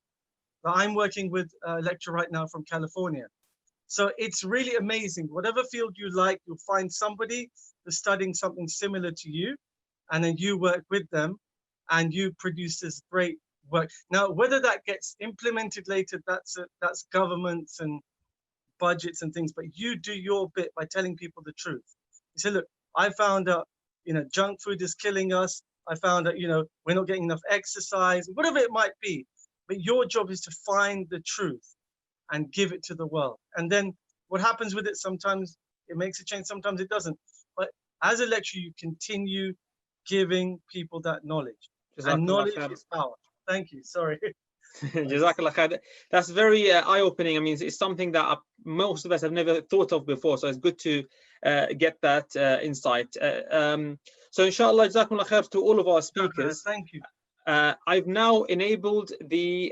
I'm working with a lecturer right now from California. So it's really amazing. Whatever field you like, you'll find somebody who's studying something similar to you, and then you work with them and you produce this great work. Now, whether that gets implemented later, that's governments and budgets and things, but you do your bit by telling people the truth. You say, look, I found out, junk food is killing us. I found out, we're not getting enough exercise, whatever it might be. But your job is to find the truth and give it to the world. And then what happens with it, sometimes it makes a change, sometimes it doesn't. But as a lecturer, you continue giving people that knowledge. And knowledge is power. Thank you. Sorry. Jazakallah khair. That's very eye-opening. I mean, it's something that most of us have never thought of before. So it's good to get that insight. So inshallah, Jazakumullah khair to all of our speakers. Thank you. I've now enabled the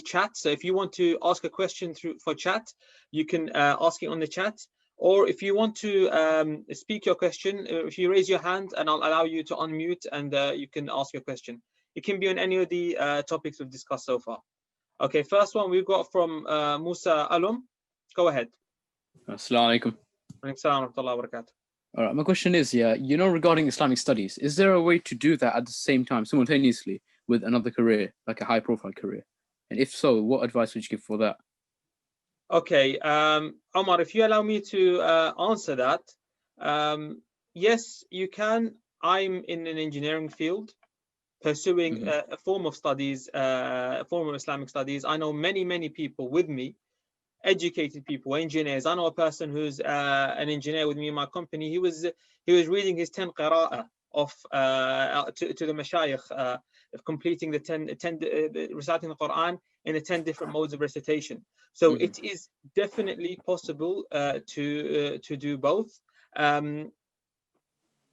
chat. So if you want to ask a question for chat, you can ask it on the chat. Or if you want to speak your question, if you raise your hand, and I'll allow you to unmute, and you can ask your question. It can be on any of the topics we've discussed so far. Okay, first one we've got from Musa Alum. Go ahead. Assalamu alaikum. Assalamu alaikum. All right, my question is, regarding Islamic studies, is there a way to do that at the same time, simultaneously, with another career, like a high-profile career? And if so, what advice would you give for that? Okay, Omar, if you allow me to answer that, yes, you can. I'm in an engineering field, pursuing a form of studies, a form of Islamic studies. I know many people with me, educated people, engineers. I know a person who's an engineer with me in my company. He was reading his 10 qira'ah of to the mashayikh, of completing the 10 reciting the Quran in the 10 different modes of recitation. So it is definitely possible to do both.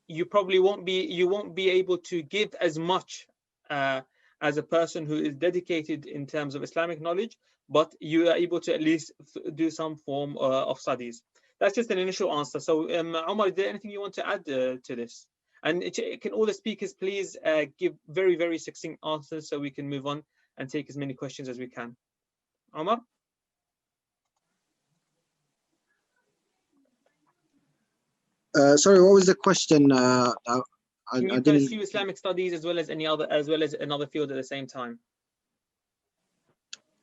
You probably won't be able to give as much as a person who is dedicated in terms of Islamic knowledge, but you are able to at least do some form of studies. That's just an initial answer. So Omar, is there anything you want to add to this? And can all the speakers please give very succinct answers so we can move on and take as many questions as we can. Omar? Sorry, what was the question? Can you pursue Islamic studies as well as another field at the same time?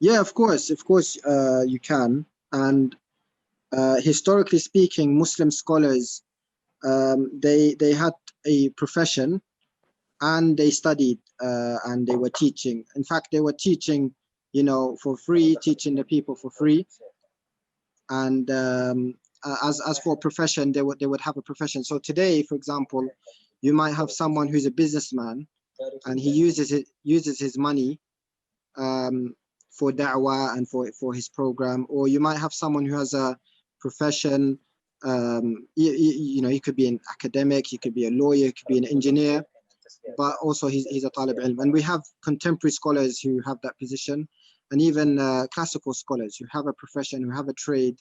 Yeah, of course, you can. And historically speaking, Muslim scholars, they had a profession, and they studied, and they were teaching. In fact, they were teaching, for free, teaching the people for free. And as for profession, they would have a profession. So today, for example, you might have someone who's a businessman, and he uses his money for da'wah and for his program. Or you might have someone who has a profession. He could be an academic, he could be a lawyer, he could be an engineer, but also he's a talib ilm. And we have contemporary scholars who have that position. and even classical scholars who have a profession, who have a trade,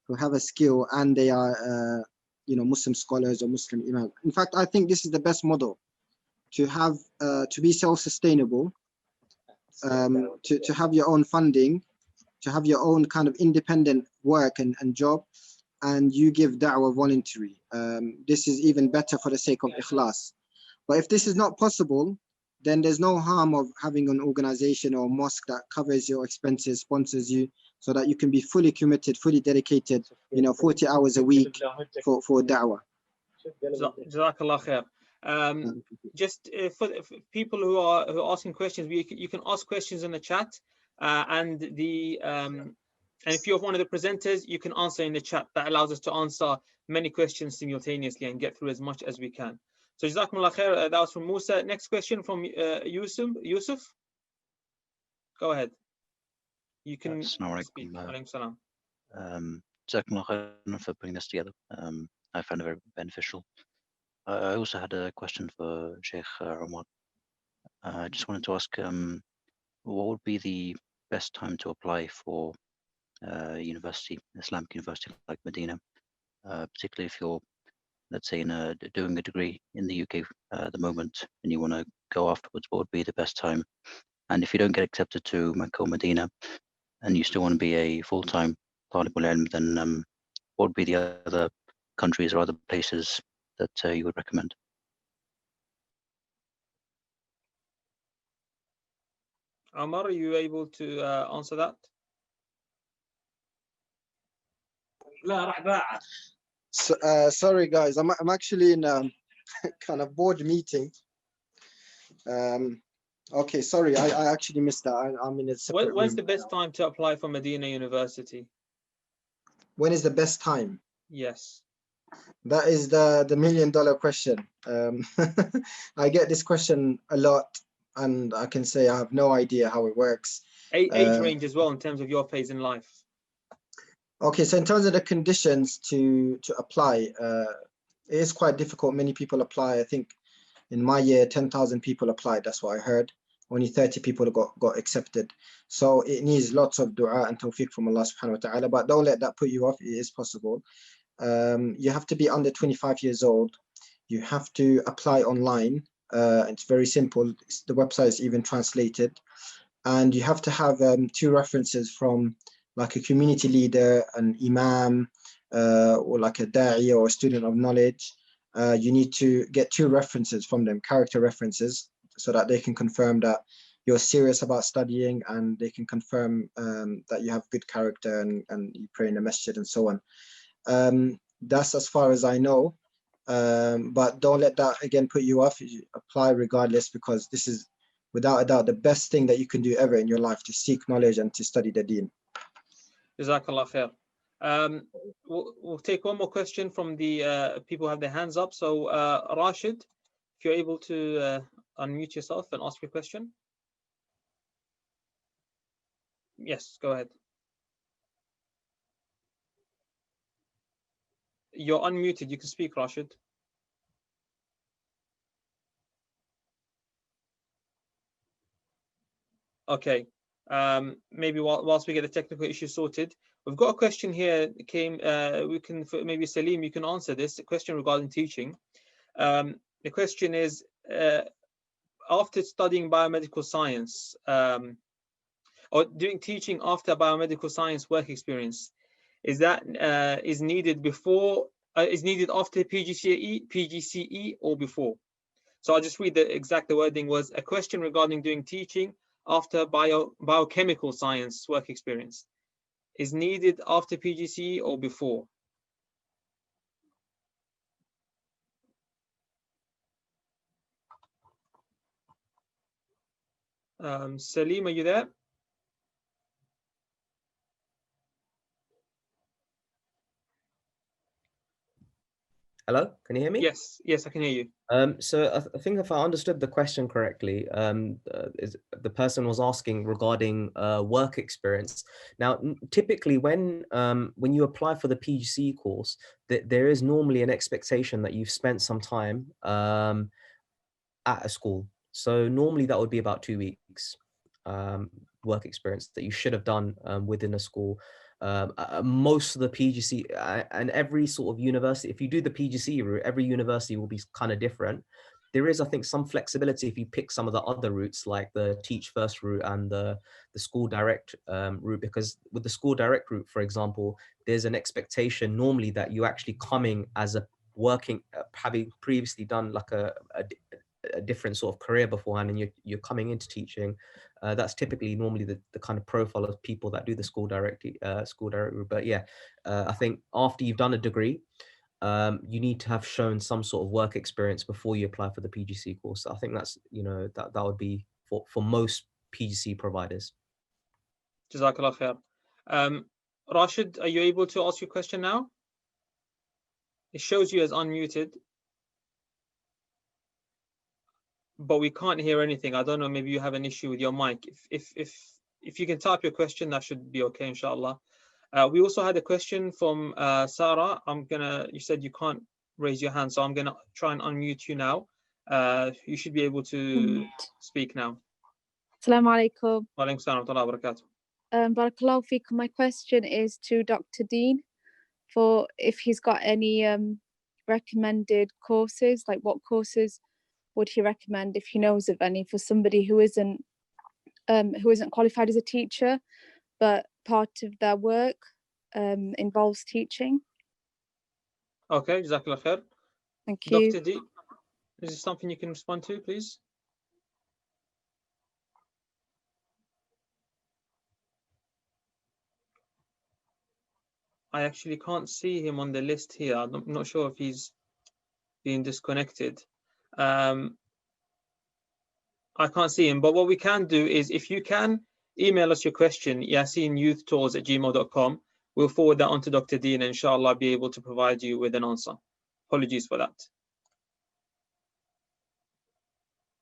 who have a skill, and they are, Muslim scholars or Muslim imams. In fact, I think this is the best model to have, to be self-sustainable, to have your own funding, to have your own kind of independent work and job, and you give da'wah voluntary. This is even better for the sake of ikhlas. But if this is not possible, then there's no harm of having an organization or mosque that covers your expenses, sponsors you, so that you can be fully committed, fully dedicated, 40 hours a week for da'wah. Jazakallah khair. Just for people who are asking questions, you can ask questions in the chat, and if you're one of the presenters, you can answer in the chat. That allows us to answer many questions simultaneously and get through as much as we can. So Jazakumullah khair. That was from Musa. Next question from Yusuf. Go ahead. You can speak. Alaykum salam. Jazakumullah khairan for putting this together. I found it very beneficial. I also had a question for Sheikh Omar. I just wanted to ask, what would be the best time to apply for university, Islamic university like Medina, particularly if you're, let's say, doing a degree in the UK at the moment and you want to go afterwards, what would be the best time? And if you don't get accepted to Mecca or Medina and you still want to be a full-time Talibul Ilm, then what would be the other countries or other places that you would recommend? Omar, are you able to answer that? Sorry guys, I'm actually in a kind of board meeting. Okay, sorry, I actually missed that. I'm in a separate When's room. the best time to apply for Medina University? When is the best time? Yes. That is the $1 million question. I get this question a lot, and I can say I have no idea how it works. Age range as well in terms of your phase in life. Okay, so in terms of the conditions to apply, it is quite difficult. Many people apply. I think in my year, 10,000 people applied. That's what I heard. Only 30 people got accepted. So it needs lots of dua and tawfiq from Allah subhanahu wa ta'ala. But don't let that put you off. It is possible. You have to be under 25 years old. You have to apply online. It's very simple. The website is even translated. And you have to have 2 references from like a community leader, an imam, or like a da'i or a student of knowledge. You need to get 2 references from them, character references, so that they can confirm that you're serious about studying, and they can confirm that you have good character and you pray in the masjid and so on. That's as far as I know. But don't let that again put you off. You apply regardless, because this is without a doubt the best thing that you can do ever in your life, to seek knowledge and to study the deen. Jazakallah khair. We'll take one more question from the people who have their hands up. So Rashid, if you're able to unmute yourself and ask your question. Yes, go ahead. You're unmuted. You can speak, Rashid. Okay. Maybe whilst we get the technical issue sorted, we've got a question here. We can, maybe Salim, you can answer this. A question regarding teaching. The question is, after studying biomedical science, or doing teaching after biomedical science work experience, is needed before? Is needed after PGCE or before? So I'll just read the wording was a question regarding doing teaching after biochemical science work experience. Is needed after PGCE or before? Salim, are you there? Hello, can you hear me? Yes, I can hear you. So I think if I understood the question correctly, the person was asking regarding work experience. Now, typically when you apply for the PGCE course, there is normally an expectation that you've spent some time at a school. So normally that would be about 2 weeks. work experience that you should have done within a school. Most of the PGC and every sort of university, if you do the PGC route, every university will be kind of different. There is, I think, some flexibility if you pick some of the other routes, like the Teach First route and the School Direct route, because with the School Direct route, for example, there's an expectation normally that you're actually coming as a working, having previously done like a different sort of career beforehand, and you're coming into teaching. That's typically normally the kind of profile of people that do the School Direct route. But yeah, I think after you've done a degree, you need to have shown some sort of work experience before you apply for the PGC course. So I think that's, you know, that would be for most PGC providers. Jazakallah khair. Rashid, are you able to ask your question now? It shows you as unmuted, but we can't hear anything. I don't know, maybe you have an issue with your mic. If you can type your question, that should be okay, inshallah. We also had a question from Sarah. You said you can't raise your hand, so I'm gonna try and unmute you now. You should be able to speak now. Assalamu alaikum. Wa alaikum assalam wa rahmatullahi wa barakatuh. Barakallahu feekum. My question is to Dr. Dean for if he's got any recommended courses, like what courses would he recommend if he knows of any for somebody who isn't qualified as a teacher, but part of their work involves teaching. Okay, Jazakallah khair. Thank you. Dr. D, is this something you can respond to, please? I actually can't see him on the list here. I'm not sure if he's being disconnected. I can't see him, but what we can do is, if you can email us your question, YaseenYouthTours@gmail.com. We'll forward that on to Dr. Dean, and inshallah be able to provide you with an answer. Apologies for that.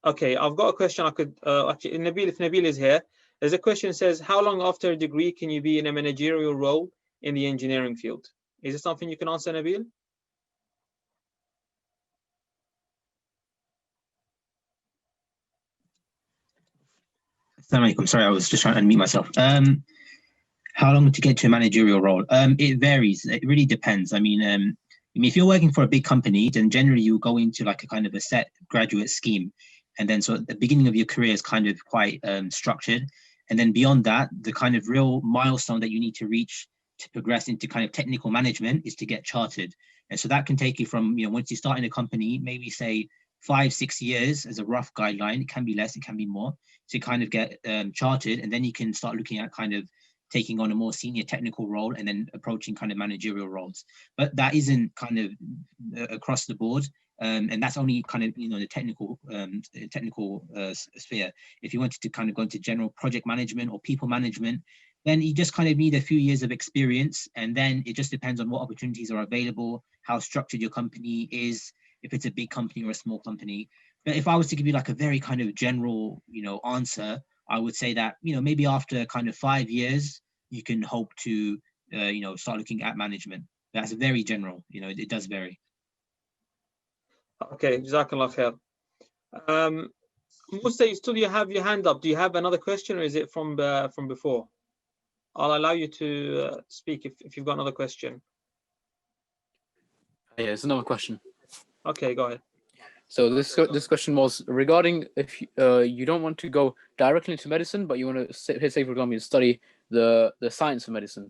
Okay, I've got a question. I could actually, Nabil, if Nabil is here, there's a question that says, how long after a degree can you be in a managerial role in the engineering field? Is it something you can answer, Nabil? Assalamu alaikum. Sorry, I was just trying to unmute myself. How long to get to a managerial role? It varies. It really depends. I mean, if you're working for a big company, then generally you go into like a kind of a set graduate scheme, and then so at the beginning of your career is kind of quite structured, and then beyond that, the kind of real milestone that you need to reach to progress into kind of technical management is to get chartered. And so that can take you from, you know, once you start in a company, maybe say 5-6 years as a rough guideline. It can be less, it can be more, to kind of get chartered, and then you can start looking at kind of taking on a more senior technical role and then approaching kind of managerial roles. But that isn't kind of across the board, and that's only kind of, you know, the technical sphere. If you wanted to kind of go into general project management or people management, then you just kind of need a few years of experience, and then it just depends on what opportunities are available, how structured your company is, if it's a big company or a small company. But if I was to give you like a very kind of general, you know, answer, I would say that, you know, maybe after kind of 5 years, you can hope to, you know, start looking at management. That's very general, you know, it does vary. Okay, Jazakallah khair. Musa, you still have your hand up. Do you have another question, or is it from before? I'll allow you to speak if you've got another question. Yeah, it's another question. Okay, go ahead. So this question was regarding if you don't want to go directly into medicine, but you want to say for example, you study the science of medicine.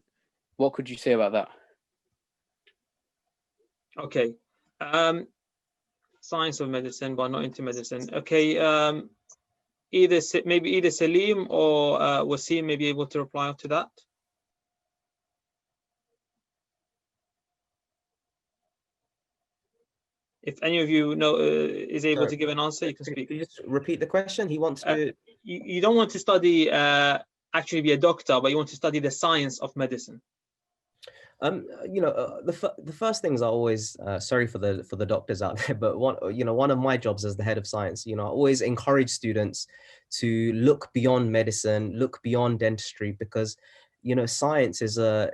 What could you say about that? Okay, science of medicine, but not into medicine. Okay, maybe either Salim or Wasim may be able to reply to that. If any of you know is able to give an answer, you can speak. Could you just repeat the question? He wants to. You don't want to study actually be a doctor, but you want to study the science of medicine. You know, the first things are always sorry for the doctors out there, but one of my jobs as the head of science, you know, I always encourage students to look beyond medicine, look beyond dentistry, because, you know, science is a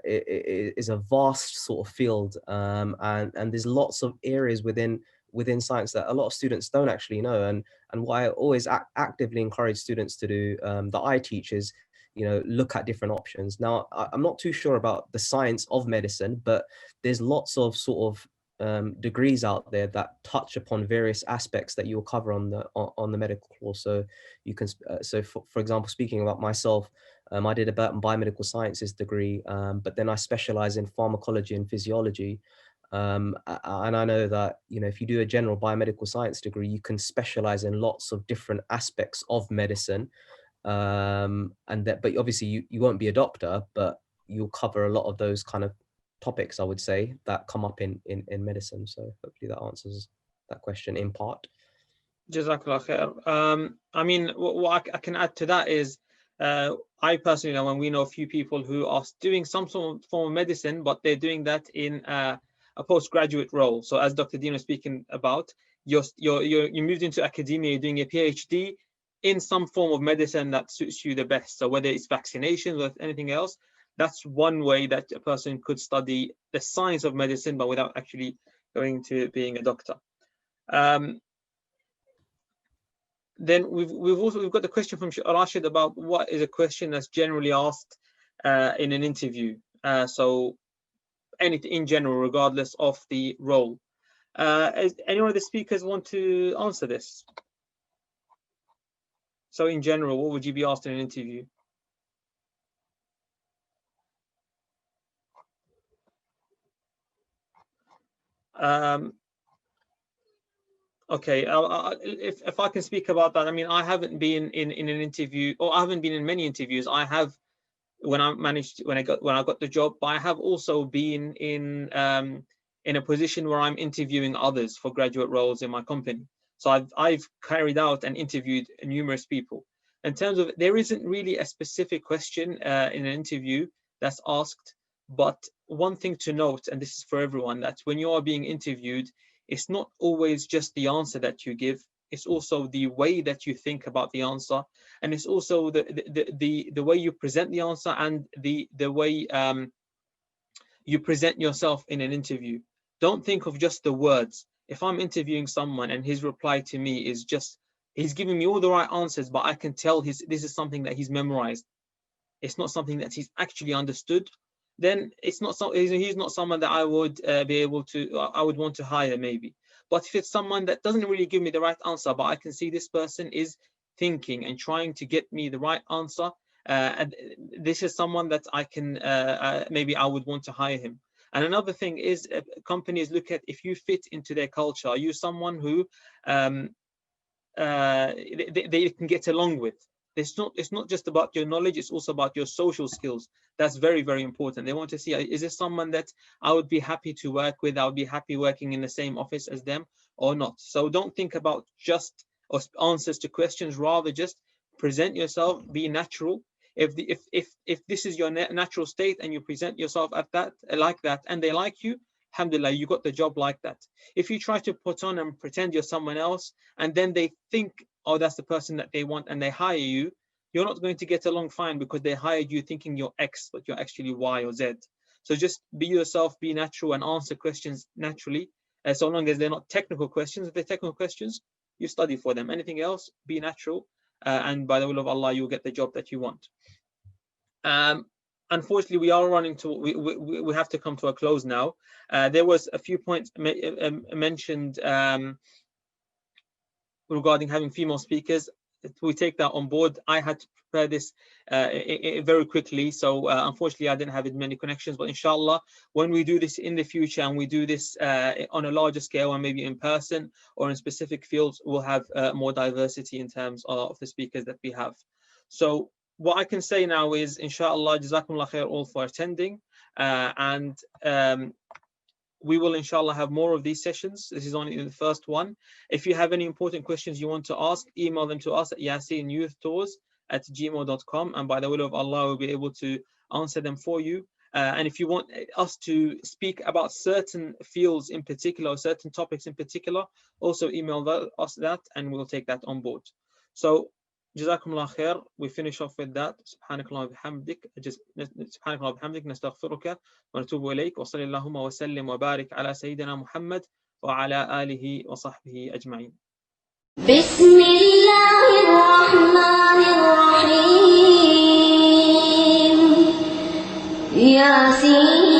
vast sort of field, and there's lots of areas within within science that a lot of students don't actually know. And what I always actively encourage students to do, that I teach, is, you know, look at different options. Now, I'm not too sure about the science of medicine, but there's lots of sort of degrees out there that touch upon various aspects that you'll cover on the medical course. So you can, so for example, speaking about myself, I did a biomedical sciences degree, but then I specialize in pharmacology and physiology. And I know that, you know, if you do a general biomedical science degree, you can specialize in lots of different aspects of medicine. And that, but obviously you won't be a doctor, but you'll cover a lot of those kind of topics, I would say, that come up in medicine. So hopefully that answers that question in part. Jazakallah khair. I mean, what I can add to that is, I personally know, when we know a few people who are doing some sort of form of medicine, but they're doing that in a postgraduate role. So as Dr. Dean was speaking about, you moved into academia, you're doing a PhD in some form of medicine that suits you the best. So whether it's vaccinations or anything else, that's one way that a person could study the science of medicine, but without actually going to being a doctor. Then we've got the question from Rashid about what is a question that's generally asked in an interview. So anything in general, regardless of the role. Any of the speakers want to answer this? So in general, what would you be asked in an interview? Okay, if I can speak about that, I mean, I haven't been in an interview, or I haven't been in many interviews. I have, when I got the job, but I have also been in a position where I'm interviewing others for graduate roles in my company. So I've carried out and interviewed numerous people. In terms of, there isn't really a specific question in an interview that's asked, but one thing to note, and this is for everyone, that when you are being interviewed, it's not always just the answer that you give. It's also the way that you think about the answer, and it's also the way you present the answer, and the way you present yourself in an interview. Don't think of just the words. If I'm interviewing someone and his reply to me is just, he's giving me all the right answers, but I can tell this is something that he's memorized, it's not something that he's actually understood, then he's not someone that I would be able to, I would want to hire maybe. But if it's someone that doesn't really give me the right answer, but I can see this person is thinking and trying to get me the right answer, and this is someone that I can, maybe I would want to hire him. And another thing is, companies look at if you fit into their culture. Are you someone who they can get along with? It's not just about your knowledge, it's also about your social skills. That's very, very important. They want to see, is this someone that I would be happy to work with? I would be happy working in the same office as them or not. So don't think about just answers to questions, rather just present yourself, be natural. If this is your natural state and you present yourself at that, like that, and they like you, alhamdulillah, you got the job like that. If you try to put on and pretend you're someone else, and then they think, oh, that's the person that they want, and they hire you, you're not going to get along fine, because they hired you thinking you're X, but you're actually Y or Z. So just be yourself, be natural, and answer questions naturally, so long as they're not technical questions. If they're technical questions, you study for them. Anything else, be natural, and by the will of Allah, you'll get the job that you want. Unfortunately, we are running to, we have to come to a close now. There was a few points mentioned regarding having female speakers. We take that on board. I had to prepare this very quickly, so unfortunately I didn't have as many connections, but inshallah, when we do this in the future, and we do this on a larger scale, and maybe in person or in specific fields, we'll have more diversity in terms of the speakers that we have. So what I can say now is, inshallah, jazakumullah khair all for attending, and we will inshallah have more of these sessions. This is only the first one. If you have any important questions you want to ask, email them to us at yaseenyouthtours@gmail.com, and by the will of Allah, we'll be able to answer them for you. And if you want us to speak about certain fields in particular, or certain topics in particular, also email us that, and we'll take that on board. So Jazakumullah khair. We finish off with that. Subhanakallah bihamdik. Subhanakallah bihamdik. Nastaghfiruka wa natubu ilayk. Wa sallallahu wa sallim wa barik ala Sayyidina Muhammad وعلى آله وصحبه أجمعين. بسم الله الرحمن الرحيم ياسين